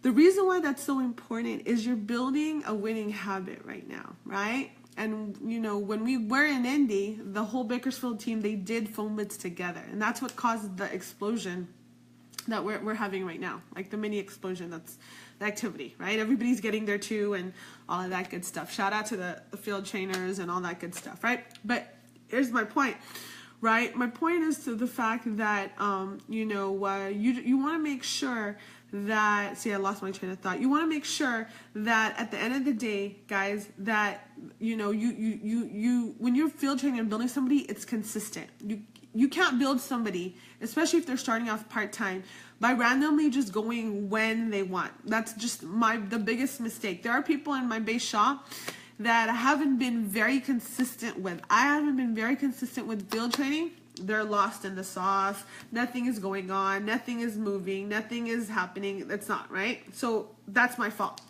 the reason why that's so important is you're building a winning habit right now, right? And, when we were in Indy, the whole Bakersfield team, they did foam bits together. And that's what caused the explosion that we're having right now. Like the mini explosion, that's the activity, right? Everybody's getting there too and all of that good stuff. Shout out to the field trainers and all that good stuff, right? But here's my point, right? My point is to the fact that, you want to make sure that, see, I lost my train of thought. You want to make sure that at the end of the day, guys, that, you when you're field training and building somebody, it's consistent. You can't build somebody, especially if they're starting off part-time, by randomly just going when they want. That's just the biggest mistake. There are people in my base shop that I haven't been very consistent with. I haven't been very consistent with field training. They're lost in the sauce. Nothing is going on. Nothing is moving. Nothing is happening. That's not, right? So that's my fault.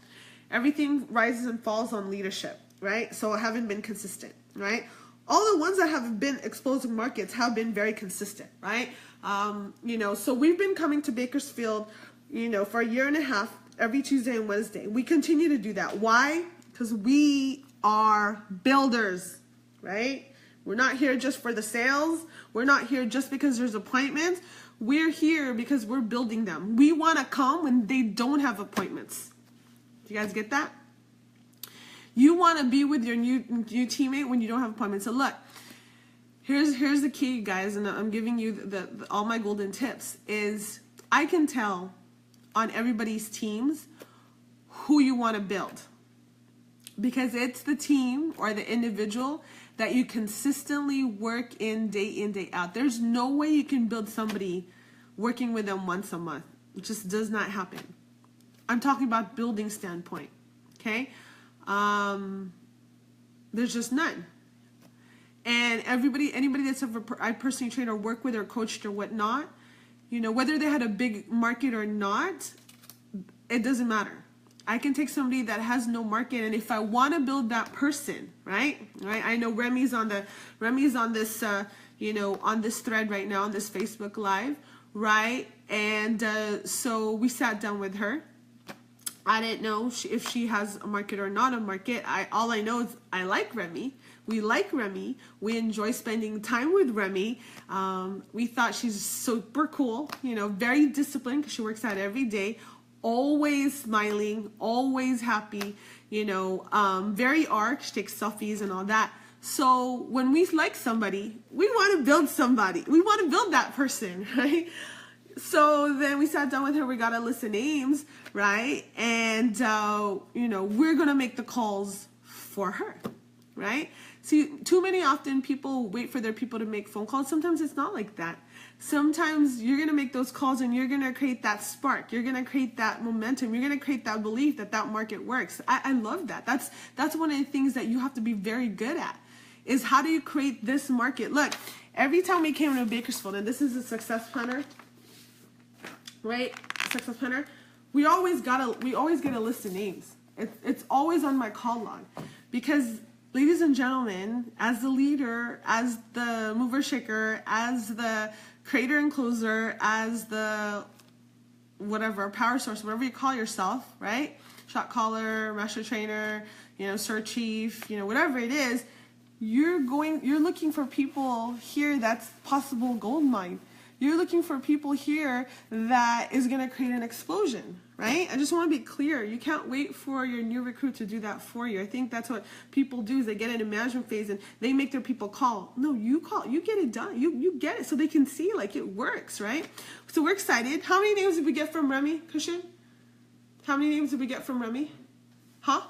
Everything rises and falls on leadership, right? So I haven't been consistent, right? All the ones that have been explosive markets have been very consistent, right? So we've been coming to Bakersfield, for a year and a half, every Tuesday and Wednesday. We continue to do that. Why? Because we are builders, right? We're not here just for the sales. We're not here just because there's appointments. We're here because we're building them. We want to come when they don't have appointments. Do you guys get that? You want to be with your new teammate when you don't have appointments. So look, here's the key, guys, and I'm giving you all my golden tips, is I can tell on everybody's teams who you want to build. Because it's the team or the individual that you consistently work in, day out. There's no way you can build somebody working with them once a month. It just does not happen. I'm talking about building standpoint, okay? There's just none. And anybody that's ever I personally trained or worked with or coached or whatnot, whether they had a big market or not, it doesn't matter. I can take somebody that has no market, and if I want to build that person, right? I know Remy's on this, on this thread right now on this Facebook Live, right? And so we sat down with her. I didn't know if she has a market or not a market. All I know is I like Remy. We like Remy. We enjoy spending time with Remy. We thought she's super cool, very disciplined because she works out every day, always smiling, always happy, very arch, she takes selfies and all that. So when we like somebody, we want to build somebody. We want to build that person, right? So then we sat down with her, we got a list of names, right? And, we're going to make the calls for her, right? See, too many often people wait for their people to make phone calls. Sometimes it's not like that. Sometimes you're going to make those calls and you're going to create that spark. You're going to create that momentum. You're going to create that belief that that market works. I love that. That's one of the things that you have to be very good at, is how do you create this market? Look, every time we came to Bakersfield, and this is a success planner, right? Success planner. We always get a list of names. It's always on my call log, because ladies and gentlemen, as the leader, as the mover shaker, as the creator and closer, as the whatever, power source, whatever you call yourself, right? Shot caller, master trainer, sir chief, whatever it is, you're looking for people here that's possible gold mine. You're looking for people here that is going to create an explosion, right? I just want to be clear. You can't wait for your new recruit to do that for you. I think that's what people do is they get in a management phase and they make their people call. No, you call. You get it done. You get it so they can see like it works, right? So we're excited. How many names did we get from Remy, Christian? How many names did we get from Remy? Huh?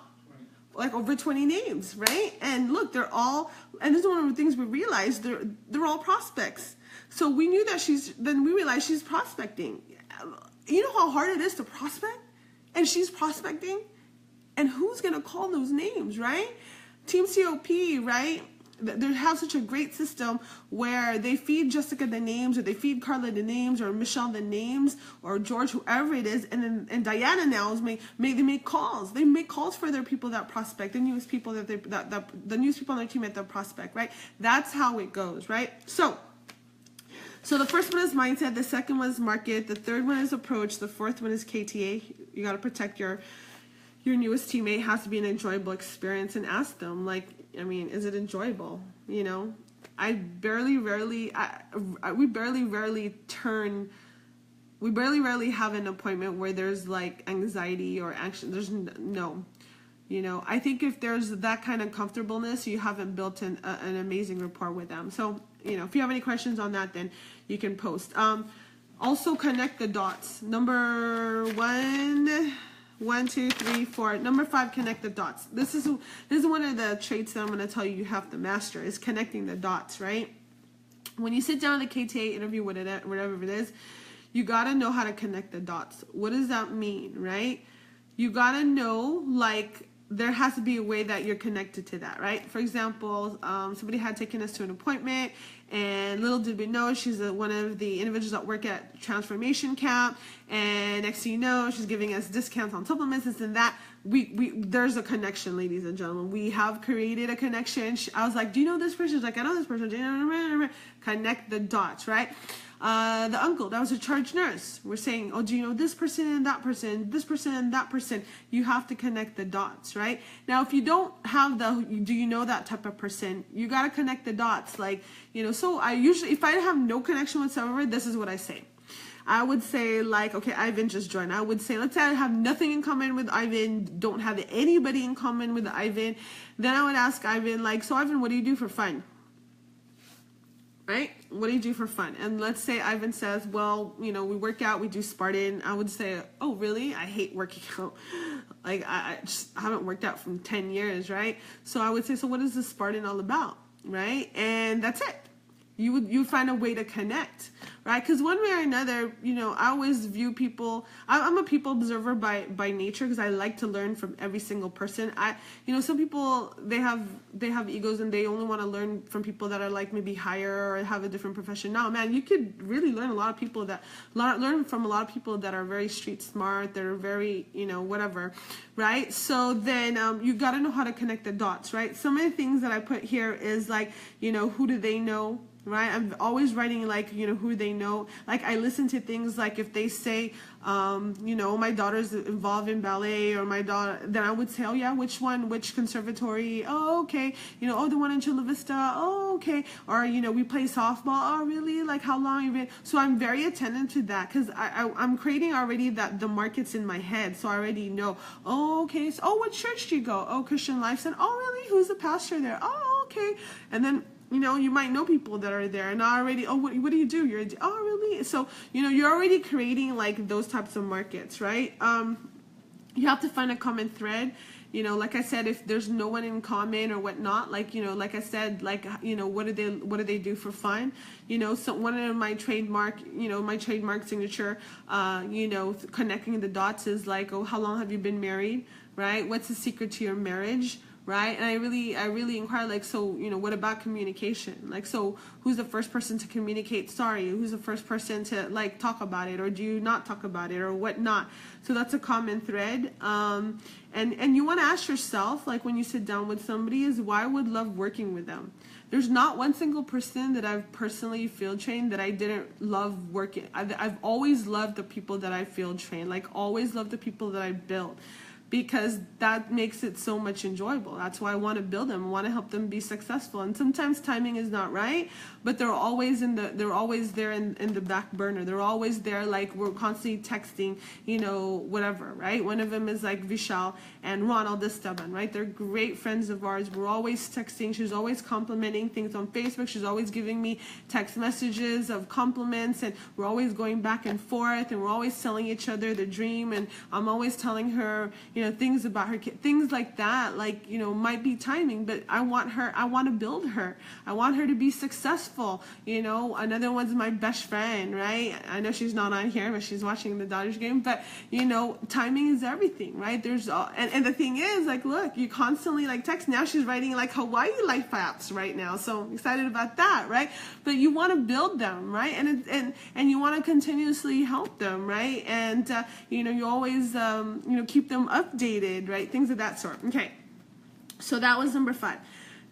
Like over 20 names, right? And look, they're all, and this is one of the things we realized, they're all prospects. So we knew that then we realized she's prospecting. You know how hard it is to prospect? And she's prospecting? And who's going to call those names, right? Team COP, right? They have such a great system where they feed Jessica the names, or they feed Carla the names, or Michelle the names, or George, whoever it is, and Diana now they make calls. They make calls for their people that prospect, the newest people the newest people on their team at the prospect, right? That's how it goes, right? So the first one is mindset, the second one is market, the third one is approach, the fourth one is KTA. You got to protect your newest teammate. It has to be an enjoyable experience, and ask them, like, I mean, is it enjoyable? We barely rarely have an appointment where there's like anxiety or action. There's no. I think if there's that kind of comfortableness, you haven't built an amazing rapport with them. So, if you have any questions on that, then you can post. Also connect the dots. Number 1, 2, 3, 4. Number 5, connect the dots. This is one of the traits that I'm going to tell you have to master, is connecting the dots, right? When you sit down at a KTA interview, whatever it is, you got to know how to connect the dots. What does that mean, right? You got to know, like, there has to be a way that you're connected to that, right? For example, somebody had taken us to an appointment, and little did we know she's one of the individuals that work at Transformation Camp, and next thing you know, she's giving us discounts on supplements, this and that. There's a connection, ladies and gentlemen. We have created a connection. I was like, do you know this person? She's like, I know this person. Connect the dots, right? The uncle that was a charge nurse, we're saying, oh, do you know this person and that person, this person and that person? You have to connect the dots, right? Now, if you don't have do you know that type of person, you got to connect the dots. Like, so I usually, if I have no connection whatsoever, this is what I say. I would say, like, okay, Ivan just joined. I would say, let's say I have nothing in common with Ivan, don't have anybody in common with Ivan. Then I would ask Ivan, like, so Ivan, what do you do for fun? Right? What do you do for fun? And let's say Ivan says, well, we work out, we do Spartan. I would say, oh, really? I hate working out. Like, I haven't worked out for 10 years, right? So I would say, so what is this Spartan all about, right? And that's it. You would find a way to connect, right? Because one way or another, I always view people. I'm a people observer by nature, because I like to learn from every single person. Some people they have egos and they only want to learn from people that are like maybe higher or have a different profession. No, man, you could really learn learn from a lot of people that are very street smart. That are very whatever, right? So then you got to know how to connect the dots, right? Some of the things that I put here is like who do they know? Right, I'm always writing like who they know. Like I listen to things like if they say my daughter's involved in ballet, or my daughter, then I would say, oh yeah, which conservatory? Oh, okay. Oh, the one in Chula Vista. Oh, okay. Or we play softball. Oh, really? Like how long have you been? So I'm very attentive to that, because I'm creating already the markets in my head, so I already know. Oh, okay. So, what church do you go? Oh, Christian Life Center. Oh, really? Who's the pastor there? Oh, okay. And then you might know people that are there, and already, oh, what do you do? Oh, really? So, you're already creating like those types of markets, right? You have to find a common thread. Like I said, if there's no one in common or whatnot, like, like I said, like, what do they do for fun? So one of my trademark signature, connecting the dots is like, oh, how long have you been married? Right? What's the secret to your marriage? Right? And I really inquire, like, so, what about communication? Like, so who's the first person to communicate sorry? Who's the first person to, like, talk about it? Or do you not talk about it or whatnot? So that's a common thread. And you want to ask yourself, like, when you sit down with somebody, is why I would love working with them. There's not one single person that I've personally field trained that I didn't love working. I've always loved the people that I field trained, like always loved the people that I built, because that makes it so much enjoyable. That's why I want to build them. I want to help them be successful. And sometimes timing is not right, but they're always there in the back burner. They're always there, like we're constantly texting, you know, whatever, right? One of them is like Vishal and Ronald Esteban, right? They're great friends of ours. We're always texting. She's always complimenting things on Facebook. She's always giving me text messages of compliments, and we're always going back and forth, and we're always telling each other the dream, and I'm always telling her, you know, things about her kid, things like that, like, you know, might be timing, but I want to build her. I want her to be successful. You know, another one's my best friend, right? I know she's not on here, but she's watching the Dodgers game, but you know, timing is everything, right? There's and the thing is, like, look, you constantly like text. Now she's writing like Hawaii life apps right now, so I'm excited about that, right? But you want to build them, right? And you want to continuously help them, right? And you know, you always you know, keep them updated, right? Things of that sort. Okay, so that was number 5.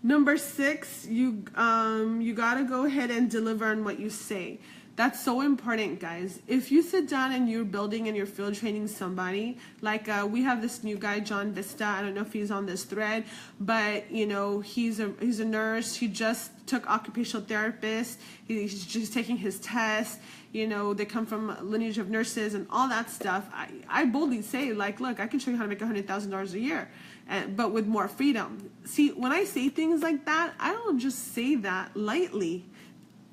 Number 6, you gotta go ahead and deliver on what you say. That's so important, guys. If you sit down and you're building and you're field training somebody, like we have this new guy, John Vista. I don't know if he's on this thread, but you know, he's a nurse. He just took occupational therapist. He's just taking his test. You know, they come from a lineage of nurses and all that stuff. I boldly say, like, look, I can show you how to make $100,000 a year, but with more freedom. See, when I say things like that, I don't just say that lightly.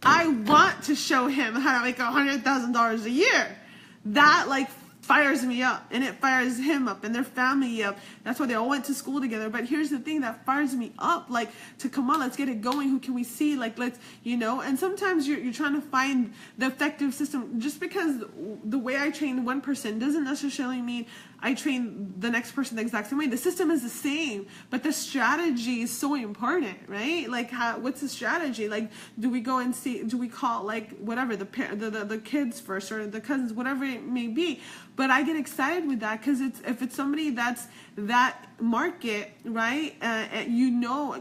I want to show him how to make $100,000 a year. That like fires me up, and it fires him up and their family up. That's why they all went to school together. But here's the thing that fires me up, like, to come on, let's get it going. Who can we see? Like, let's, you know, and sometimes you're trying to find the effective system. Just because the way I train one person doesn't necessarily mean I train the next person the exact same way. The system is the same, but the strategy is so important, right? Like, what's the strategy? Like, do we go and see, do we call, like, whatever, the kids first, or the cousins, whatever it may be. But I get excited with that, because if it's somebody that's that market, right? You know,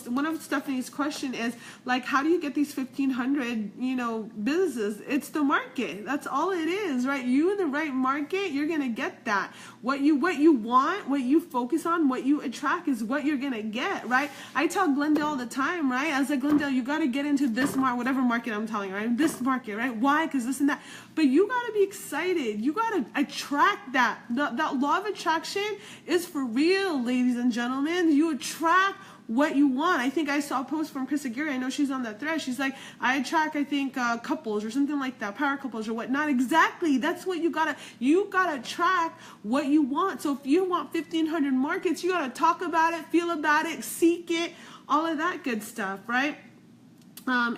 one of Stephanie's question is, like, how do you get these 1,500, you know, businesses? It's the market. That's all it is, right? You in the right market, you're gonna get that. What you want, what you focus on, what you attract is what you're gonna get, right? I tell Glendale all the time, right? I was like, Glendale, you gotta get into this market, whatever market I'm telling you, right? This market, right? Why? Because this and that. But you gotta be excited. You gotta attract that. That law of attraction is for real, ladies and gentlemen. You attract what you want. I think I saw a post from Chris Aguirre. I know she's on that thread. She's like, I attract, I think, couples or something like that, power couples or whatnot. Exactly. That's what you gotta attract what you want. So if you want 1,500 markets, you gotta talk about it, feel about it, seek it, all of that good stuff, right?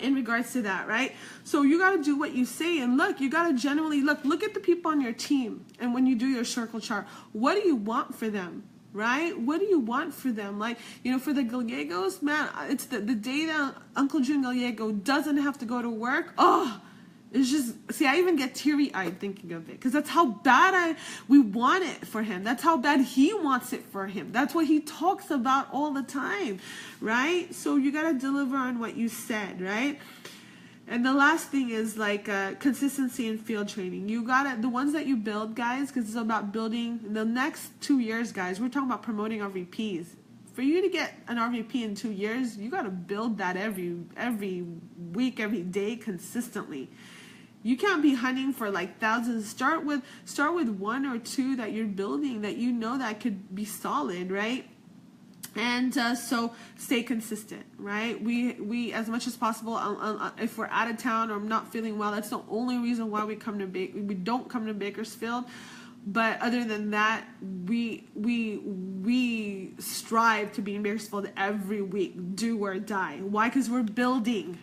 In regards to that, right? So you got to do what you say, and look, you got to generally look at the people on your team, and when you do your circle chart, what do you want for them, right? What do you want for them? Like, you know, for the Gallegos, man, it's the day that Uncle June Gallego doesn't have to go to work. Oh, it's just, see, I even get teary-eyed thinking of it, because that's how bad we want it for him. That's how bad he wants it for him. That's what he talks about all the time, right? So you got to deliver on what you said, right? And the last thing is, like, consistency in field training. You got to, the ones that you build, guys, because it's about building the next 2 years, guys. We're talking about promoting RVPs. For you to get an RVP in 2 years, you got to build that every week, every day, consistently. You can't be hunting for like thousands. Start with 1 or 2 that you're building, that you know that could be solid, right? And so stay consistent, right? We as much as possible, if we're out of town or I'm not feeling well, that's the only reason why we don't come to Bakersfield. But other than that, we strive to be in Bakersfield every week, do or die. Why? Because we're building.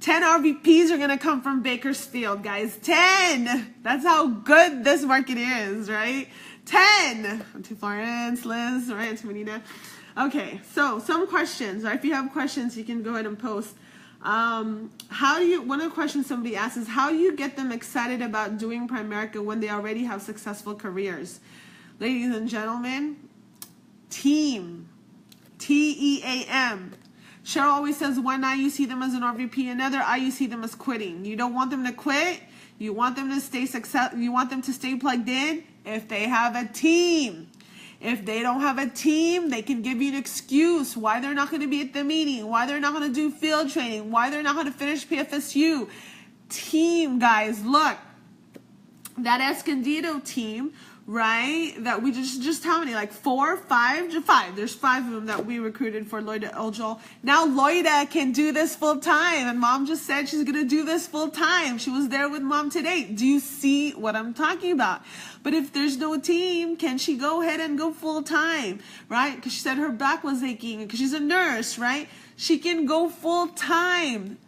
10 RVPs are gonna come from Bakersfield, guys. 10. That's how good this market is, right? 10. To Florence, Liz, right? To Menina. Okay, so some questions. Right? If you have questions, you can go ahead and post. One of the questions somebody asked is, how do you get them excited about doing Primerica when they already have successful careers? Ladies and gentlemen, team. T-E-A-M. Cheryl always says one eye you see them as an RVP, another eye you see them as quitting. You don't want them to quit. You want them to stay you want them to stay plugged in if they have a team. If they don't have a team, they can give you an excuse why they're not going to be at the meeting, why they're not going to do field training, why they're not going to finish PFSU. Team, guys, look. That Escondido team, right, that we just how many, like 4, 5? Just 5. There's 5 of them that we recruited for Loida Ojol. Now Loida can do this full time, and mom just said she's going to do this full time. She was there with mom today. Do you see what I'm talking about? But if there's no team, can she go ahead and go full time, right? Because she said her back was aching, because she's a nurse, right? She can go full time.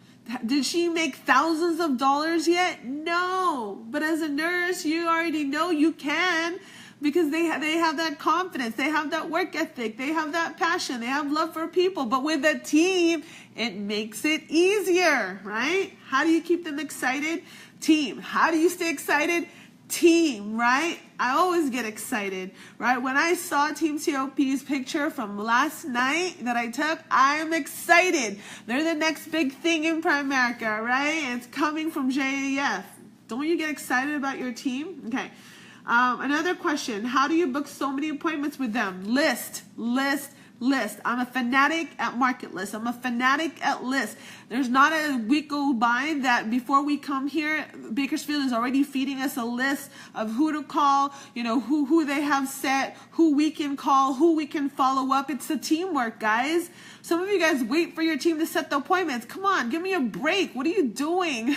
Did she make thousands of dollars yet? No. But as a nurse, you already know you can, because they have that confidence. They have that work ethic. They have that passion. They have love for people. But with a team, it makes it easier, right? How do you keep them excited? Team. How do you stay excited? Team, right? I always get excited, right? When I saw Team COP's picture from last night that I took, I'm excited. They're the next big thing in Primerica, right? It's coming from JAF. Don't you get excited about your team? Okay. Another question. How do you book so many appointments with them? List. I'm a fanatic at market list. I'm a fanatic at list. There's not a week go by that before we come here, Bakersfield is already feeding us a list of who to call, you know, who they have set, who we can call, who we can follow up. It's the teamwork, guys. Some of you guys wait for your team to set the appointments. Come on, give me a break. What are you doing?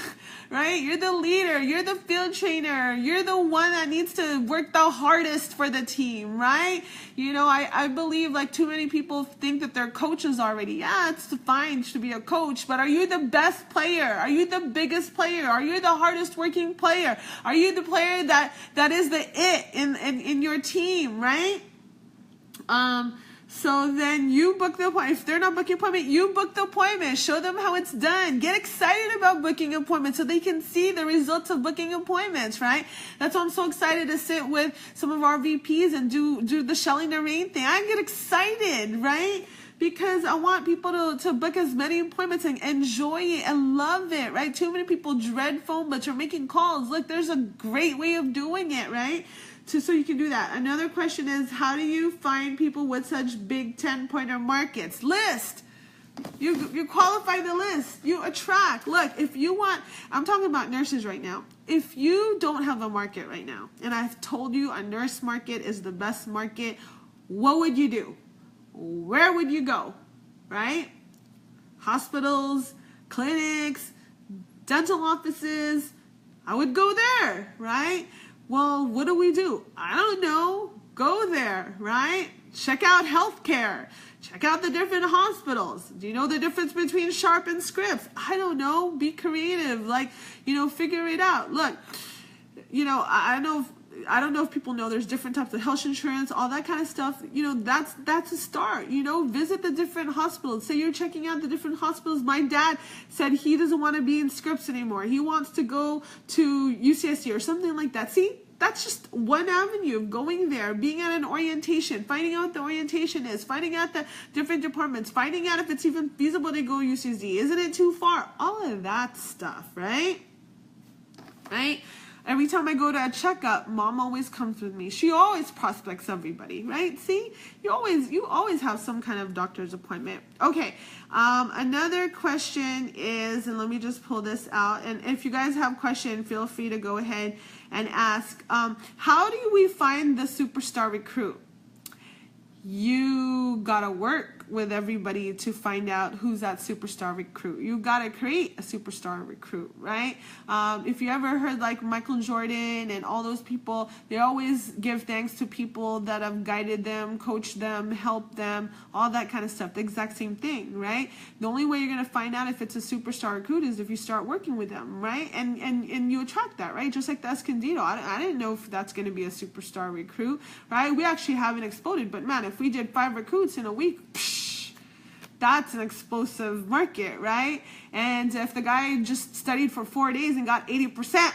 Right? You're the leader. You're the field trainer. You're the one that needs to work the hardest for the team, right? You know, I believe like too many people think that they're coaches already. Yeah, it's fine to be a coach, but are you the best player? Are you the biggest player? Are you the hardest working player? Are you the player that is the it in your team, right? So then you book the appointment. If they're not booking appointment, you book the appointment. Show them how it's done. Get excited about booking appointments so they can see the results of booking appointments, right? That's why I'm so excited to sit with some of our VPs and do the Shelly Nermain thing. I get excited, right? Because I want people to book as many appointments and enjoy it and love it, right? Too many people dread phone, but you're making calls. Look, there's a great way of doing it, right? So you can do that. Another question is, how do you find people with such big 10-pointer markets? List. You qualify the list. You attract. Look, if you want, I'm talking about nurses right now. If you don't have a market right now, and I've told you a nurse market is the best market, what would you do? Where would you go? Right? Hospitals, clinics, dental offices. I would go there, right? Well, what do? I don't know. Go there, right? Check out healthcare. Check out the different hospitals. Do you know the difference between Sharp and Scripps? I don't know. Be creative. Like, you know, figure it out. Look, you know, I don't know if people know there's different types of health insurance, all that kind of stuff. You know, that's a start. You know, visit the different hospitals. Say you're checking out the different hospitals. My dad said he doesn't want to be in Scripps anymore. He wants to go to UCSC or something like that. See? That's just one avenue of going there, being at an orientation, finding out what the orientation is, finding out the different departments, finding out if it's even feasible to go UCSD. Isn't it too far? All of that stuff, right? Right? Every time I go to a checkup, mom always comes with me. She always prospects everybody, right? See, you always have some kind of doctor's appointment. Okay, another question is, and let me just pull this out. And if you guys have questions, feel free to go ahead and ask. How do we find the superstar recruit? You gotta work with everybody to find out who's that superstar recruit. You gotta create a superstar recruit, right? If you ever heard like Michael Jordan and all those people, they always give thanks to people that have guided them, coached them, helped them, all that kind of stuff. The exact same thing, right? The only way you're gonna find out if it's a superstar recruit is if you start working with them, right? And you attract that, right? Just like the Escondido. I didn't know if that's gonna be a superstar recruit, right? We actually haven't exploded, but man, if we did 5 recruits in a week, that's an explosive market, right? And if the guy just studied for 4 days and got 80%,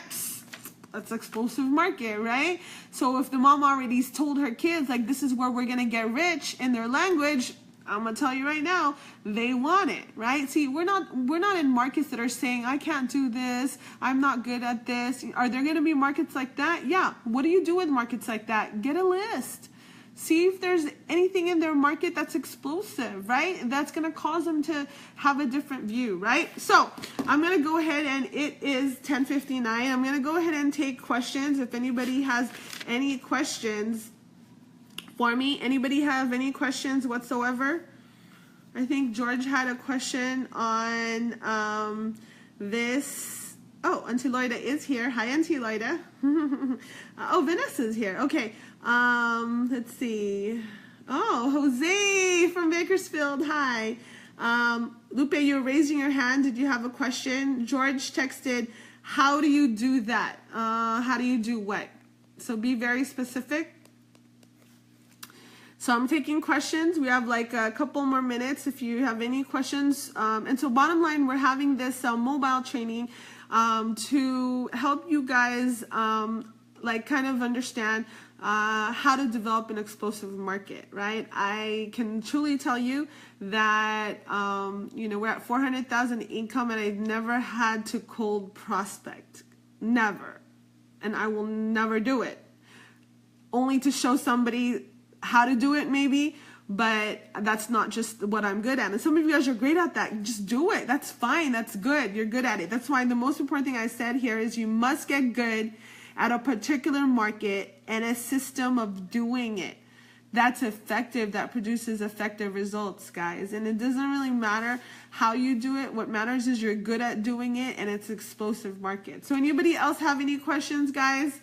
that's an explosive market, right? So if the mom already told her kids, like, this is where we're going to get rich in their language, I'm gonna tell you right now, they want it, right? See, we're not in markets that are saying, I can't do this, I'm not good at this. Are there gonna be markets like that? Yeah. What do you do with markets like that? Get a list. See if there's anything in their market that's explosive, right? That's gonna cause them to have a different view, right? So I'm gonna go ahead, and it is 10:59. I'm gonna go ahead and take questions. If anybody has any questions for me, anybody have any questions whatsoever? I think George had a question on this. Oh, Auntie Loida is here. Hi, Auntie Loida. Oh, Vanessa's here. Okay. Let's see. Oh, Jose from Bakersfield. Hi. Lupe, you're raising your hand. Did you have a question? George texted, how do you do that? How do you do what? So be very specific. So I'm taking questions. We have like a couple more minutes if you have any questions. And so bottom line, we're having this mobile training to help you guys like kind of understand how to develop an explosive market, right? I can truly tell you that, you know, we're at 400,000 income, and I've never had to cold prospect. Never. And I will never do it. Only to show somebody how to do it maybe, but that's not just what I'm good at. And some of you guys are great at that. Just do it. That's fine. That's good. You're good at it. That's why the most important thing I said here is you must get good at a particular market and a system of doing it that's effective, that produces effective results, guys. And it doesn't really matter how you do it. What matters is you're good at doing it, and it's explosive market. So anybody else have any questions, guys?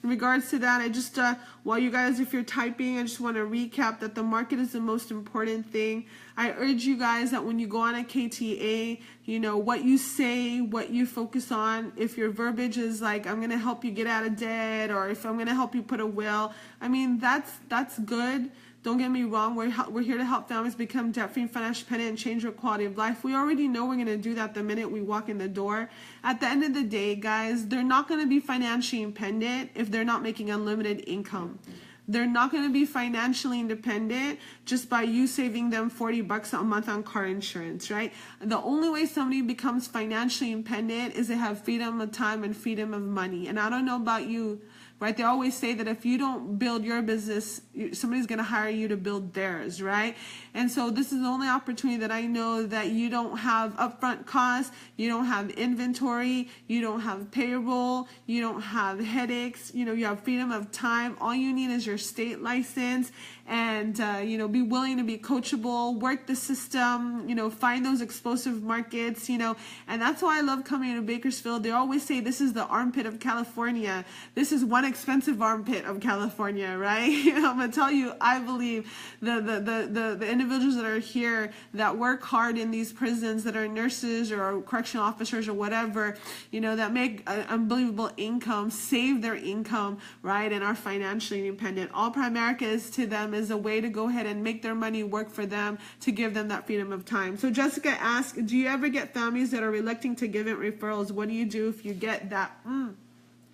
In regards to that, I just, while you guys, if you're typing, I just want to recap that the market is the most important thing. I urge you guys that when you go on a KTA, you know, what you say, what you focus on. If your verbiage is like, I'm going to help you get out of debt, or if I'm going to help you put a will, I mean, that's good. Don't get me wrong, we're here to help families become debt-free and financially independent and change their quality of life. We already know we're going to do that the minute we walk in the door. At the end of the day, guys, they're not going to be financially independent if they're not making unlimited income. They're not going to be financially independent just by you saving them $40 a month on car insurance, right? The only way somebody becomes financially independent is they have freedom of time and freedom of money. And I don't know about you, right? They always say that if you don't build your business, somebody's going to hire you to build theirs, right? And so this is the only opportunity that I know that you don't have upfront costs, you don't have inventory, you don't have payroll, you don't have headaches, you know, you have freedom of time. All you need is your state license, and, you know, be willing to be coachable, work the system, you know, find those explosive markets, you know, and that's why I love coming to Bakersfield. They always say this is the armpit of California. This is one expensive armpit of California, right? I'm gonna tell you, I believe the individuals that are here that work hard in these prisons, that are nurses or correctional officers or whatever, you know, that make unbelievable income, save their income, right, and are financially independent. All Primerica is to them is a way to go ahead and make their money work for them, to give them that freedom of time. So Jessica asked, do you ever get families that are reluctant to give it referrals? What do you do if you get that?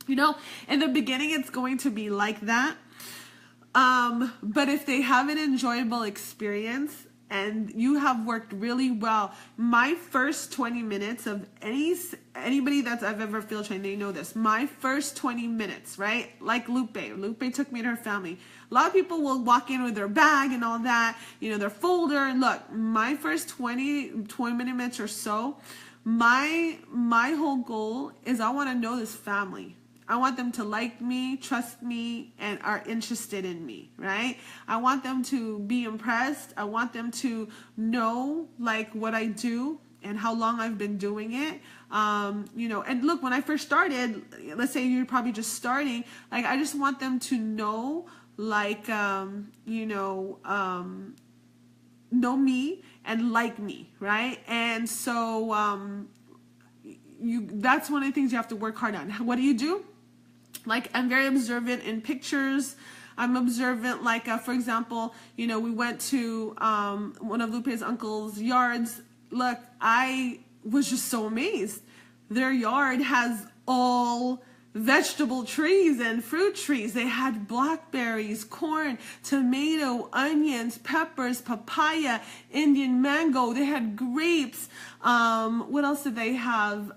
You know, in the beginning, it's going to be like that. But if they have an enjoyable experience and you have worked really well, my first 20 minutes of anybody that's I've ever field trained, they know this. My first 20 minutes, right? Like Lupe took me to her family. A lot of people will walk in with their bag and all that, you know, their folder. And look, my first 20 minutes or so, my whole goal is I want to know this family. I want them to like me, trust me, and are interested in me, right? I want them to be impressed. I want them to know like what I do and how long I've been doing it. You know, and look, when I first started, let's say you're probably just starting, like I just want them to know, like, you know me and like me, right? And so that's one of the things you have to work hard on. What do? Like, I'm very observant in pictures. I'm observant, like, for example, you know, we went to one of Lupe's uncle's yards. Look, I was just so amazed. Their yard has all vegetable trees and fruit trees. They had blackberries, corn, tomato, onions, peppers, papaya, Indian mango. They had grapes. What else did they have?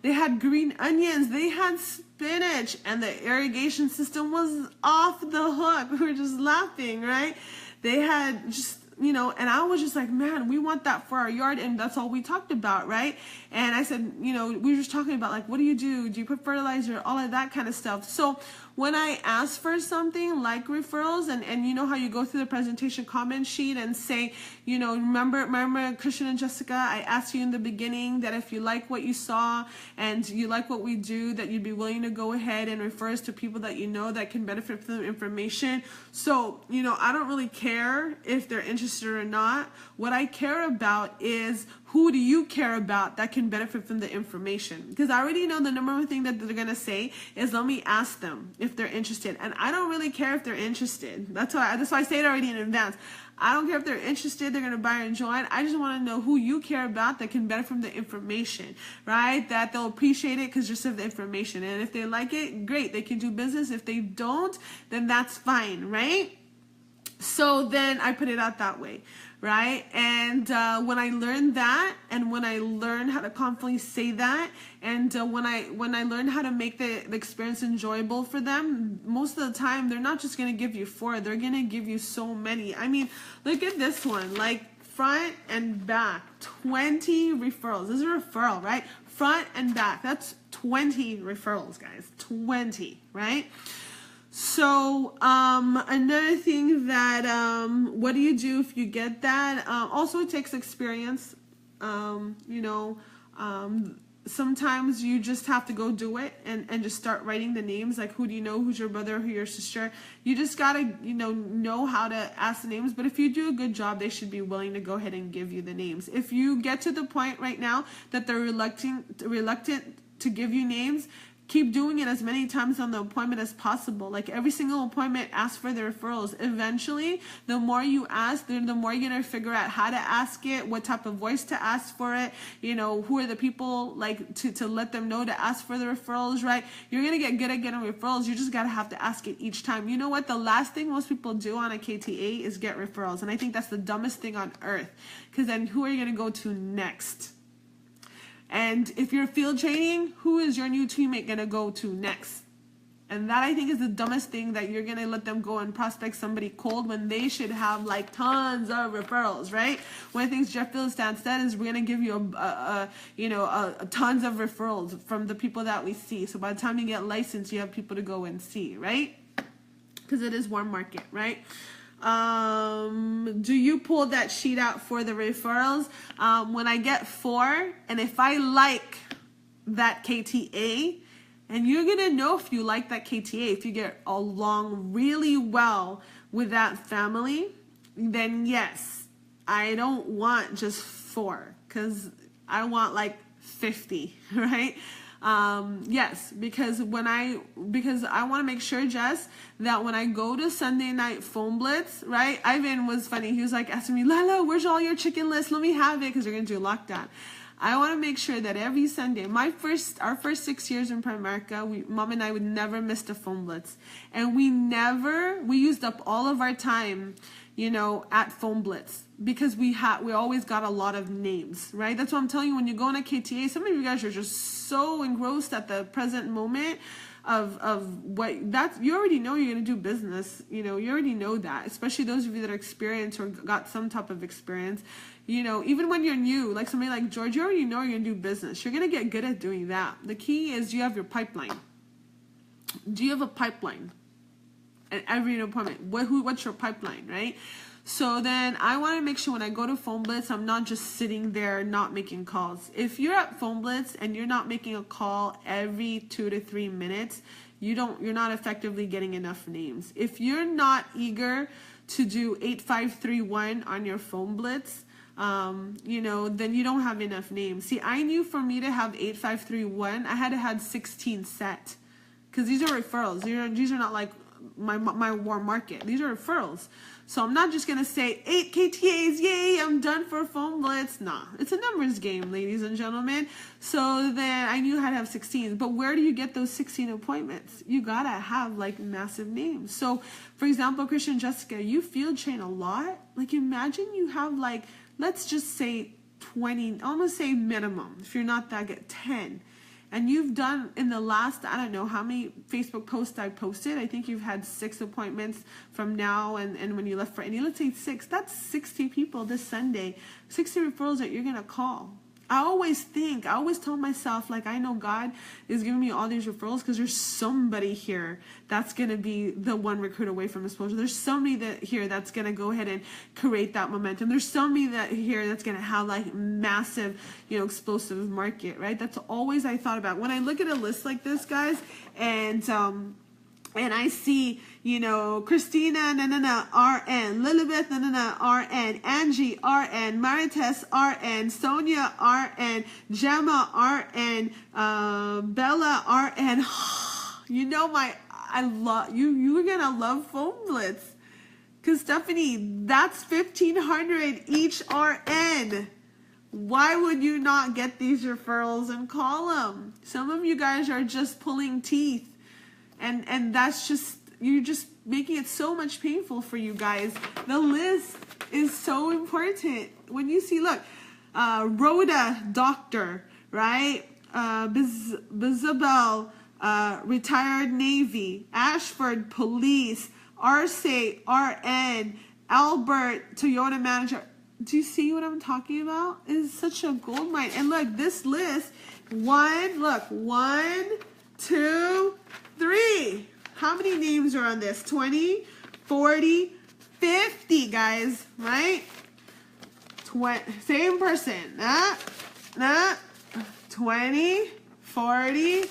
They had green onions. They had spinach, and the irrigation system was off the hook. We were just laughing, right? They had just, you know, and I was just like, man, we want that for our yard. And that's all we talked about, right? And I said, you know, we were just talking about, like, what do you do? Do you put fertilizer? All of that kind of stuff. So when I ask for something like referrals, and you know how you go through the presentation comment sheet and say, you know, remember Christian and Jessica, I asked you in the beginning that if you like what you saw and you like what we do, that you'd be willing to go ahead and refer us to people that you know that can benefit from the information. So, you know, I don't really care if they're interested or not. What I care about is, who do you care about that can benefit from the information? Because I already know the number one thing that they're going to say is, let me ask them if they're interested. And I don't really care if they're interested. That's why I say it already in advance. I don't care if they're interested, they're going to buy and join. I just want to know who you care about that can benefit from the information, right? That they'll appreciate it because just of the information. And if they like it, great, they can do business. If they don't, then that's fine, right? So then I put it out that way, right? And when I learned that, and when I learned how to confidently say that, and when I learned how to make the experience enjoyable for them, most of the time they're not just going to give you 4, they're going to give you so many. I mean, look at this one, like front and back, 20 referrals. This is a referral, right? Front and back, that's 20 referrals, guys, 20, right? So another thing that what do you do if you get that? Also, it takes experience. You know, sometimes you just have to go do it and just start writing the names. Like, who do you know? Who's your brother? Who's your sister? You just gotta, you know how to ask the names. But if you do a good job, they should be willing to go ahead and give you the names. If you get to the point right now that they're reluctant to give you names, keep doing it as many times on the appointment as possible. Like, every single appointment, ask for the referrals. Eventually, the more you ask, the more you're going to figure out how to ask it, what type of voice to ask for it, you know, who are the people, like, to let them know to ask for the referrals, right? You're going to get good at getting referrals. You just got to have to ask it each time. You know what? The last thing most people do on a KTA is get referrals. And I think that's the dumbest thing on earth, because then who are you going to go to next? And if you're field training, who is your new teammate going to go to next? And that, I think, is the dumbest thing, that you're going to let them go and prospect somebody cold when they should have, like, tons of referrals, right? One of the things Jeff Philistine said is, we're going to give you tons of referrals from the people that we see. So by the time you get licensed, you have people to go and see, right? Because it is warm market, right? Do you pull that sheet out for the referrals? When I get 4, and if I like that KTA, and you're gonna know if you like that KTA, if you get along really well with that family, then yes, I don't want just 4, because I want like 50, right? Yes, because I want to make sure, Jess, that when I go to Sunday night phone blitz, right? Ivan was funny. He was like asking me, Lala, where's all your chicken list? Let me have it, because we're going to do a lockdown. I want to make sure that every Sunday, our first 6 years in Primerica, Mom and I would never miss a phone blitz. And we used up all of our time, you know, at phone blitz, because we always got a lot of names, right? That's what I'm telling you. When you go on a KTA, some of you guys are just so engrossed at the present moment of what that's, you already know you're going to do business. You know, you already know that, especially those of you that are experienced or got some type of experience. You know, even when you're new, like somebody like George, you already know you're going to do business. You're going to get good at doing that. The key is, do you have your pipeline? Do you have a pipeline at every appointment? What's your pipeline, right? So then I want to make sure when I go to phone blitz, I'm not just sitting there not making calls. If you're at phone blitz and you're not making a call every 2 to 3 minutes, you're not effectively getting enough names. If you're not eager to do 8531 on your phone blitz, you know, then you don't have enough names. See, I knew for me to have 8531, I had to have 16 set, because these are referrals. These are not like my warm market. These are referrals. So I'm not just going to say 8 KTAs, yay, I'm done for Foam Blitz. Nah, it's a numbers game, ladies and gentlemen. So then I knew how to have 16. But where do you get those 16 appointments? You got to have like massive names. So for example, Christian Jessica, you field train a lot. Like imagine you have like, let's just say 20, I'm going to say minimum. If you're not that good, 10. And you've done in the last, I don't know how many Facebook posts I posted. I think you've had 6 appointments from now and when you left for any. Let's say 6. That's 60 people this Sunday. 60 referrals that you're going to call. I always tell myself, like, I know God is giving me all these referrals because there's somebody here that's going to be the one recruit away from exposure. There's somebody here that's going to go ahead and create that momentum. There's somebody here that's going to have like massive, explosive market, right? That's always I thought about. When I look at a list like this, guys, and I see, Christina, RN, Lilibeth, RN, Angie, RN, Marites, RN, Sonia, RN, Gemma, RN, Bella, RN. I love, you're going to love Foam Blitz. Because Stephanie, that's 1,500 each RN. Why would you not get these referrals and call them? Some of you guys are just pulling teeth. And that's just, you're just making it so much painful for you guys. The list is so important. When you see, look, Rhoda, doctor, right? Bizabel, retired Navy. Ashford, police. Arce, RN. Albert, Toyota manager. Do you see what I'm talking about? It's such a gold mine. And look, this list, 1, 2, 3. How many names are on this? 20, 40, 50, guys, right? Same person. 20, 40,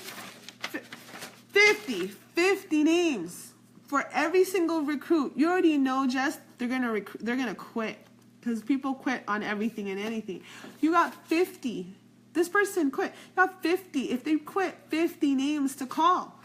50. 50 names for every single recruit. You already know, Jess, they're gonna quit because people quit on everything and anything. You got 50. This person quit. You got 50. If they quit, 50 names to call.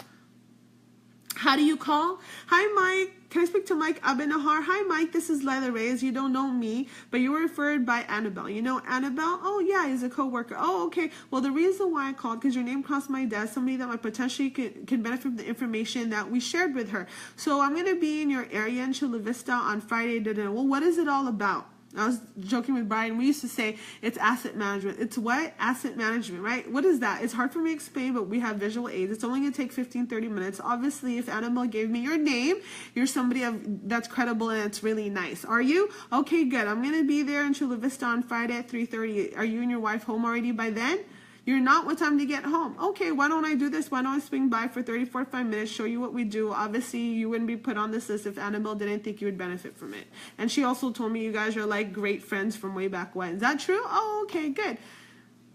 How do you call? Hi, Mike. Can I speak to Mike Abenahar? Hi, Mike. This is Lila Reyes. You don't know me, but you were referred by Annabelle. You know Annabelle? Oh, yeah, he's a coworker. Oh, okay. Well, the reason why I called, because your name crossed my desk, somebody that might potentially can benefit from the information that we shared with her. So I'm going to be in your area in Chula Vista on Friday. Well, what is it all about? I was joking with Brian. We used to say it's asset management. It's what? Asset management, right? What is that? It's hard for me to explain, but we have visual aids. It's only going to take 15, 30 minutes. Obviously, if Annabelle gave me your name, you're somebody that's credible and it's really nice. Are you? Okay, good. I'm going to be there in Chula Vista on Friday at 3:30. Are you and your wife home already by then? You're not. What time to get home? Okay, why don't I do this? Why don't I swing by for 30, 45 minutes, show you what we do? Obviously, you wouldn't be put on this list if Annabelle didn't think you would benefit from it. And she also told me you guys are like great friends from way back when. Is that true? Oh, okay, good.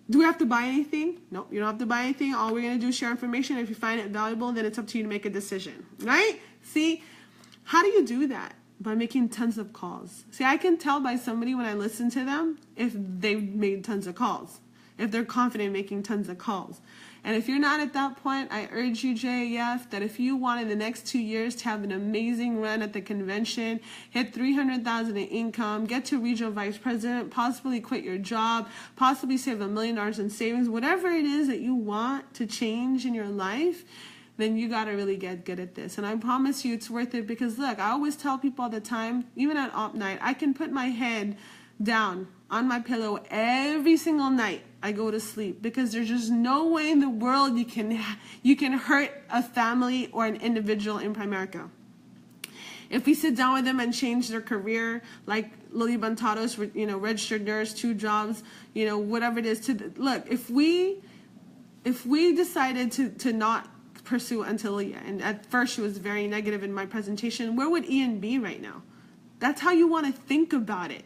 Do we have to buy anything? No, you don't have to buy anything. All we're going to do is share information. If you find it valuable, then it's up to you to make a decision, right? See, how do you do that? By making tons of calls. See, I can tell by somebody when I listen to them if they've made tons of calls. If they're confident in making tons of calls. And if you're not at that point, I urge you, JAF, that if you want in the next 2 years to have an amazing run at the convention, hit $300,000 in income, get to regional vice president, possibly quit your job, possibly save $1 million in savings, whatever it is that you want to change in your life, then you got to really get good at this. And I promise you it's worth it because, look, I always tell people all the time, even at op night, I can put my head down on my pillow every single night I go to sleep because there's just no way in the world you can hurt a family or an individual in Primerica. If we sit down with them and change their career, like Lily Bantados, registered nurse, 2 jobs, whatever it is. Look, if we decided to not pursue Antilia, and at first she was very negative in my presentation, where would Ian be right now? That's how you want to think about it.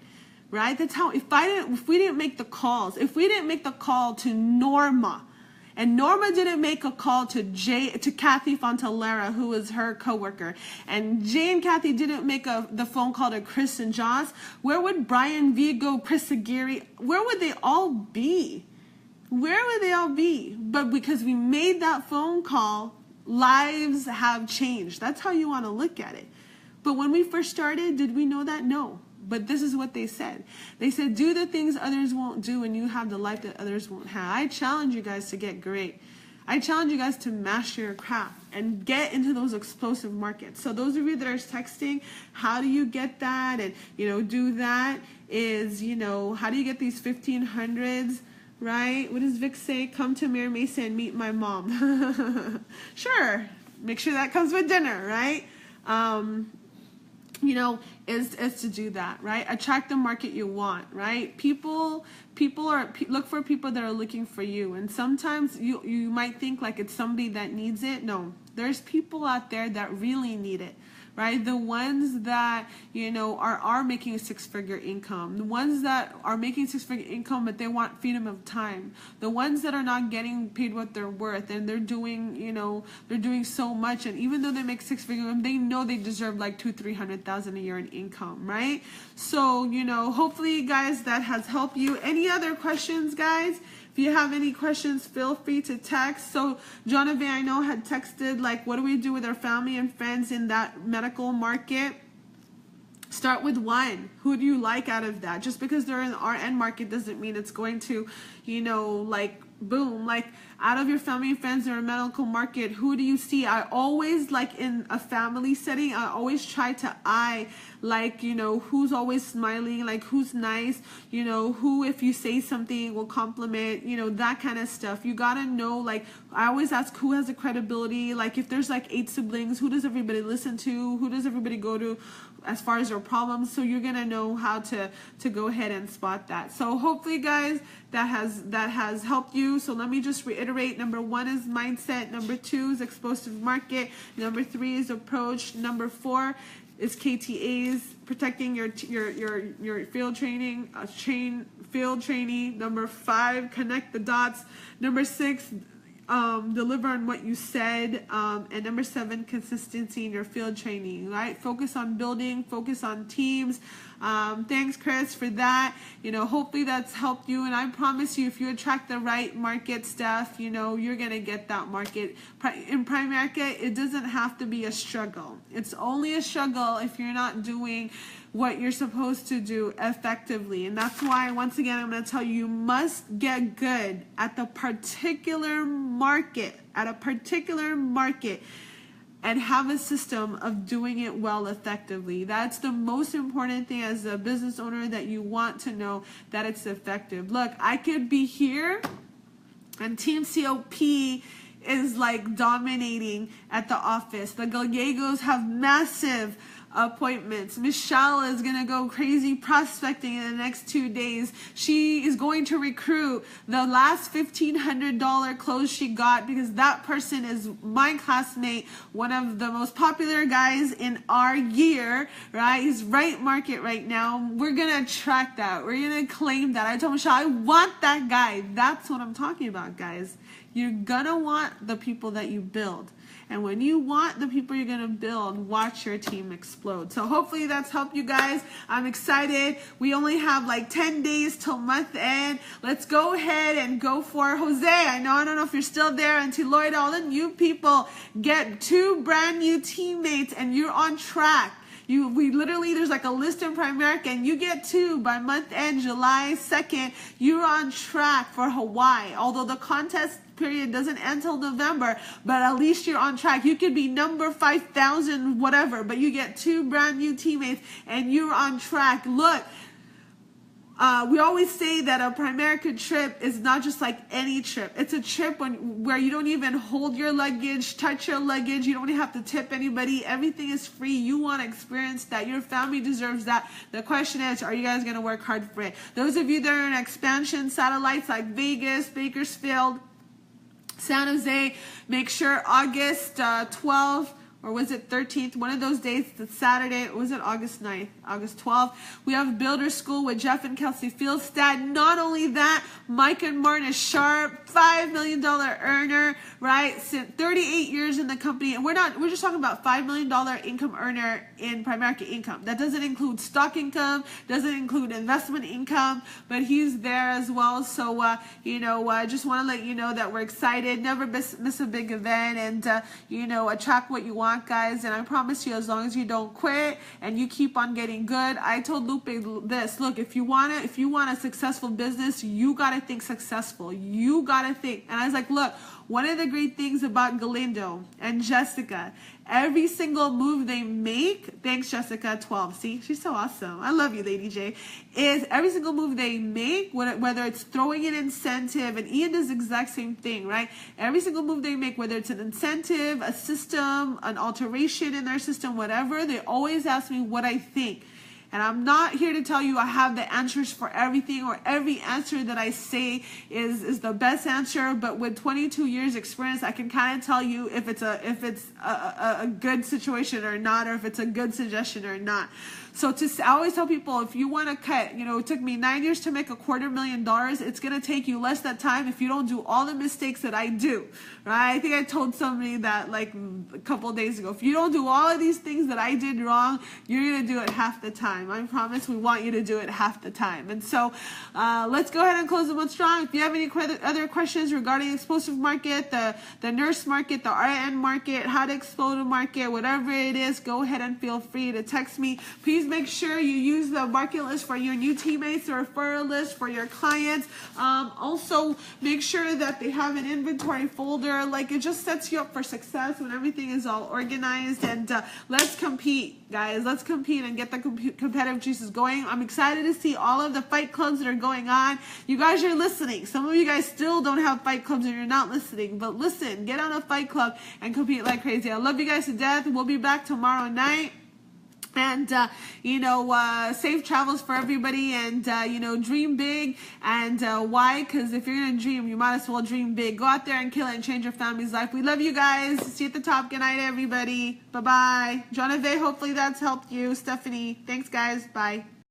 Right? That's how, if we didn't make the calls, if we didn't make the call to Norma, and Norma didn't make a call to Kathy Fontalera, who was her coworker, and Jay and Kathy didn't make the phone call to Chris and Joss, where would Brian Vigo, Chris Aguirre, where would they all be? Where would they all be? But because we made that phone call, lives have changed. That's how you want to look at it. But when we first started, did we know that? No. But this is what they said. They said, do the things others won't do and you have the life that others won't have. I challenge you guys to get great. I challenge you guys to master your craft and get into those explosive markets. So those of you that are texting, how do you get that? And, do that is, how do you get these 1500s, right? What does Vic say? Come to Mary Mesa and meet my mom. Sure. Make sure that comes with dinner, right? Is to do that, right? Attract the market you want, right? Look for people that are looking for you. And sometimes you might think like it's somebody that needs it. No, there's people out there that really need it, right? The ones that, are making a six-figure income. The ones that are making six-figure income, but they want freedom of time. The ones that are not getting paid what they're worth, and they're doing, they're doing so much. And even though they make six-figure income, they know they deserve like $200,000-300,000 a year in income, right? So, hopefully, guys, that has helped you. Any other questions, guys? If you have any questions, feel free to text. So Jonathan, I know, had texted, like, what do we do with our family and friends in that medical market? Start with one. Who do you like out of that? Just because they're in our end market doesn't mean it's going to, like, boom, like, out of your family and friends or a medical market, who do you see? I always, like, in a family setting, I always try to like, who's always smiling, like, who's nice, who, if you say something, will compliment, that kind of stuff. You gotta know, like, I always ask who has the credibility. Like, if there's like 8 siblings, who does everybody listen to? Who does everybody go to as far as their problems? So you're gonna know how to go ahead and spot that. So hopefully, guys, that has helped you. So let me just reiterate. Number 1 is mindset. Number 2 is explosive market. Number 3 is approach. Number 4 is KTAs, protecting your field training, field training. Number 5, connect the dots. Number 6, deliver on what you said. And number 7, consistency in your field training, right? Focus on building, focus on teams. Thanks, Chris, for that. Hopefully that's helped you. And I promise you, if you attract the right market stuff, you're going to get that market. In Primerica, it doesn't have to be a struggle. It's only a struggle if you're not doing what you're supposed to do effectively. And that's why, once again, I'm going to tell you, you must get good at the particular market, and have a system of doing it well effectively. That's the most important thing as a business owner, that you want to know that it's effective. Look, I could be here and Team COP is like dominating at the office. The Gallegos have massive appointments. Michelle is going to go crazy prospecting in the next 2 days. She is going to recruit the last $1,500 close she got, because that person is my classmate, one of the most popular guys in our year, right? He's right market right now. We're going to attract that. We're going to claim that. I told Michelle, I want that guy. That's what I'm talking about, guys. You're going to want the people that you build. And when you want the people you're going to build, watch your team explode. So hopefully that's helped you guys. I'm excited. We only have like 10 days till month end. Let's go ahead and go for Jose. I don't know if you're still there. And to Lloyd, all the new people, get 2 brand new teammates and you're on track. There's like a list in Primerica, and you get 2 by month end, July 2nd. You're on track for Hawaii. Although the contest period doesn't end till November, but at least you're on track. You could be number 5,000, whatever, but you get 2 brand new teammates and you're on track. Look, we always say that a Primerica trip is not just like any trip. It's a trip where you don't even hold your luggage, touch your luggage. You don't have to tip anybody. Everything is free. You want to experience that. Your family deserves that. The question is, are you guys going to work hard for it? Those of you that are in expansion satellites like Vegas, Bakersfield, San Jose, make sure August 12th or was it 13th? One of those days, the Saturday, was it August 9th, August 12th? We have Builder School with Jeff and Kelsey Fieldstad. Not only that, Mike and Martin Sharp, $5 million earner, right? 38 years in the company. And we're just talking about $5 million income earner in Primerica income. That doesn't include stock income, doesn't include investment income, but he's there as well. So, I just want to let you know that we're excited. Never miss a big event, and, attract what you want, guys. And I promise you, as long as you don't quit and you keep on getting good. I told Lupe this, look, if you want a successful business, you got to think successful. You got to think. And I was like, look, one of the great things about Galindo and Jessica, every single move they make, thanks Jessica 12, see, she's so awesome. I love you, Lady J, is every single move they make, whether it's throwing an incentive, and Ian does the exact same thing, right? Every single move they make, whether it's an incentive, a system, an alteration in their system, whatever, they always ask me what I think. And I'm not here to tell you I have the answers for everything, or every answer that I say is the best answer. But with 22 years experience, I can kind of tell you if it's a good situation or not, or if it's a good suggestion or not. So I always tell people, if you want to cut, it took me 9 years to make $250,000. It's going to take you less that time if you don't do all the mistakes that I do, right? I think I told somebody that like a couple of days ago. If you don't do all of these things that I did wrong, you're going to do it half the time. I promise we want you to do it half the time. And so let's go ahead and close the month strong. If you have any other questions regarding the explosive market, the nurse market, the RN market, how to explode a market, whatever it is, go ahead and feel free to text me. Please make sure you use the market list for your new teammates, the referral list for your clients. Also, make sure that they have an inventory folder. Like, it just sets you up for success when everything is all organized. And let's compete, guys. Let's compete and get the competitive juices going. I'm excited to see all of the fight clubs that are going on. You guys are listening. Some of you guys still don't have fight clubs and you're not listening. But listen, get on a fight club and compete like crazy. I love you guys to death. We'll be back tomorrow night. And, safe travels for everybody, and, dream big. And why? Because if you're going to dream, you might as well dream big. Go out there and kill it and change your family's life. We love you guys. See you at the top. Good night, everybody. Bye-bye. Jonathan, hopefully that's helped you. Stephanie, thanks, guys. Bye.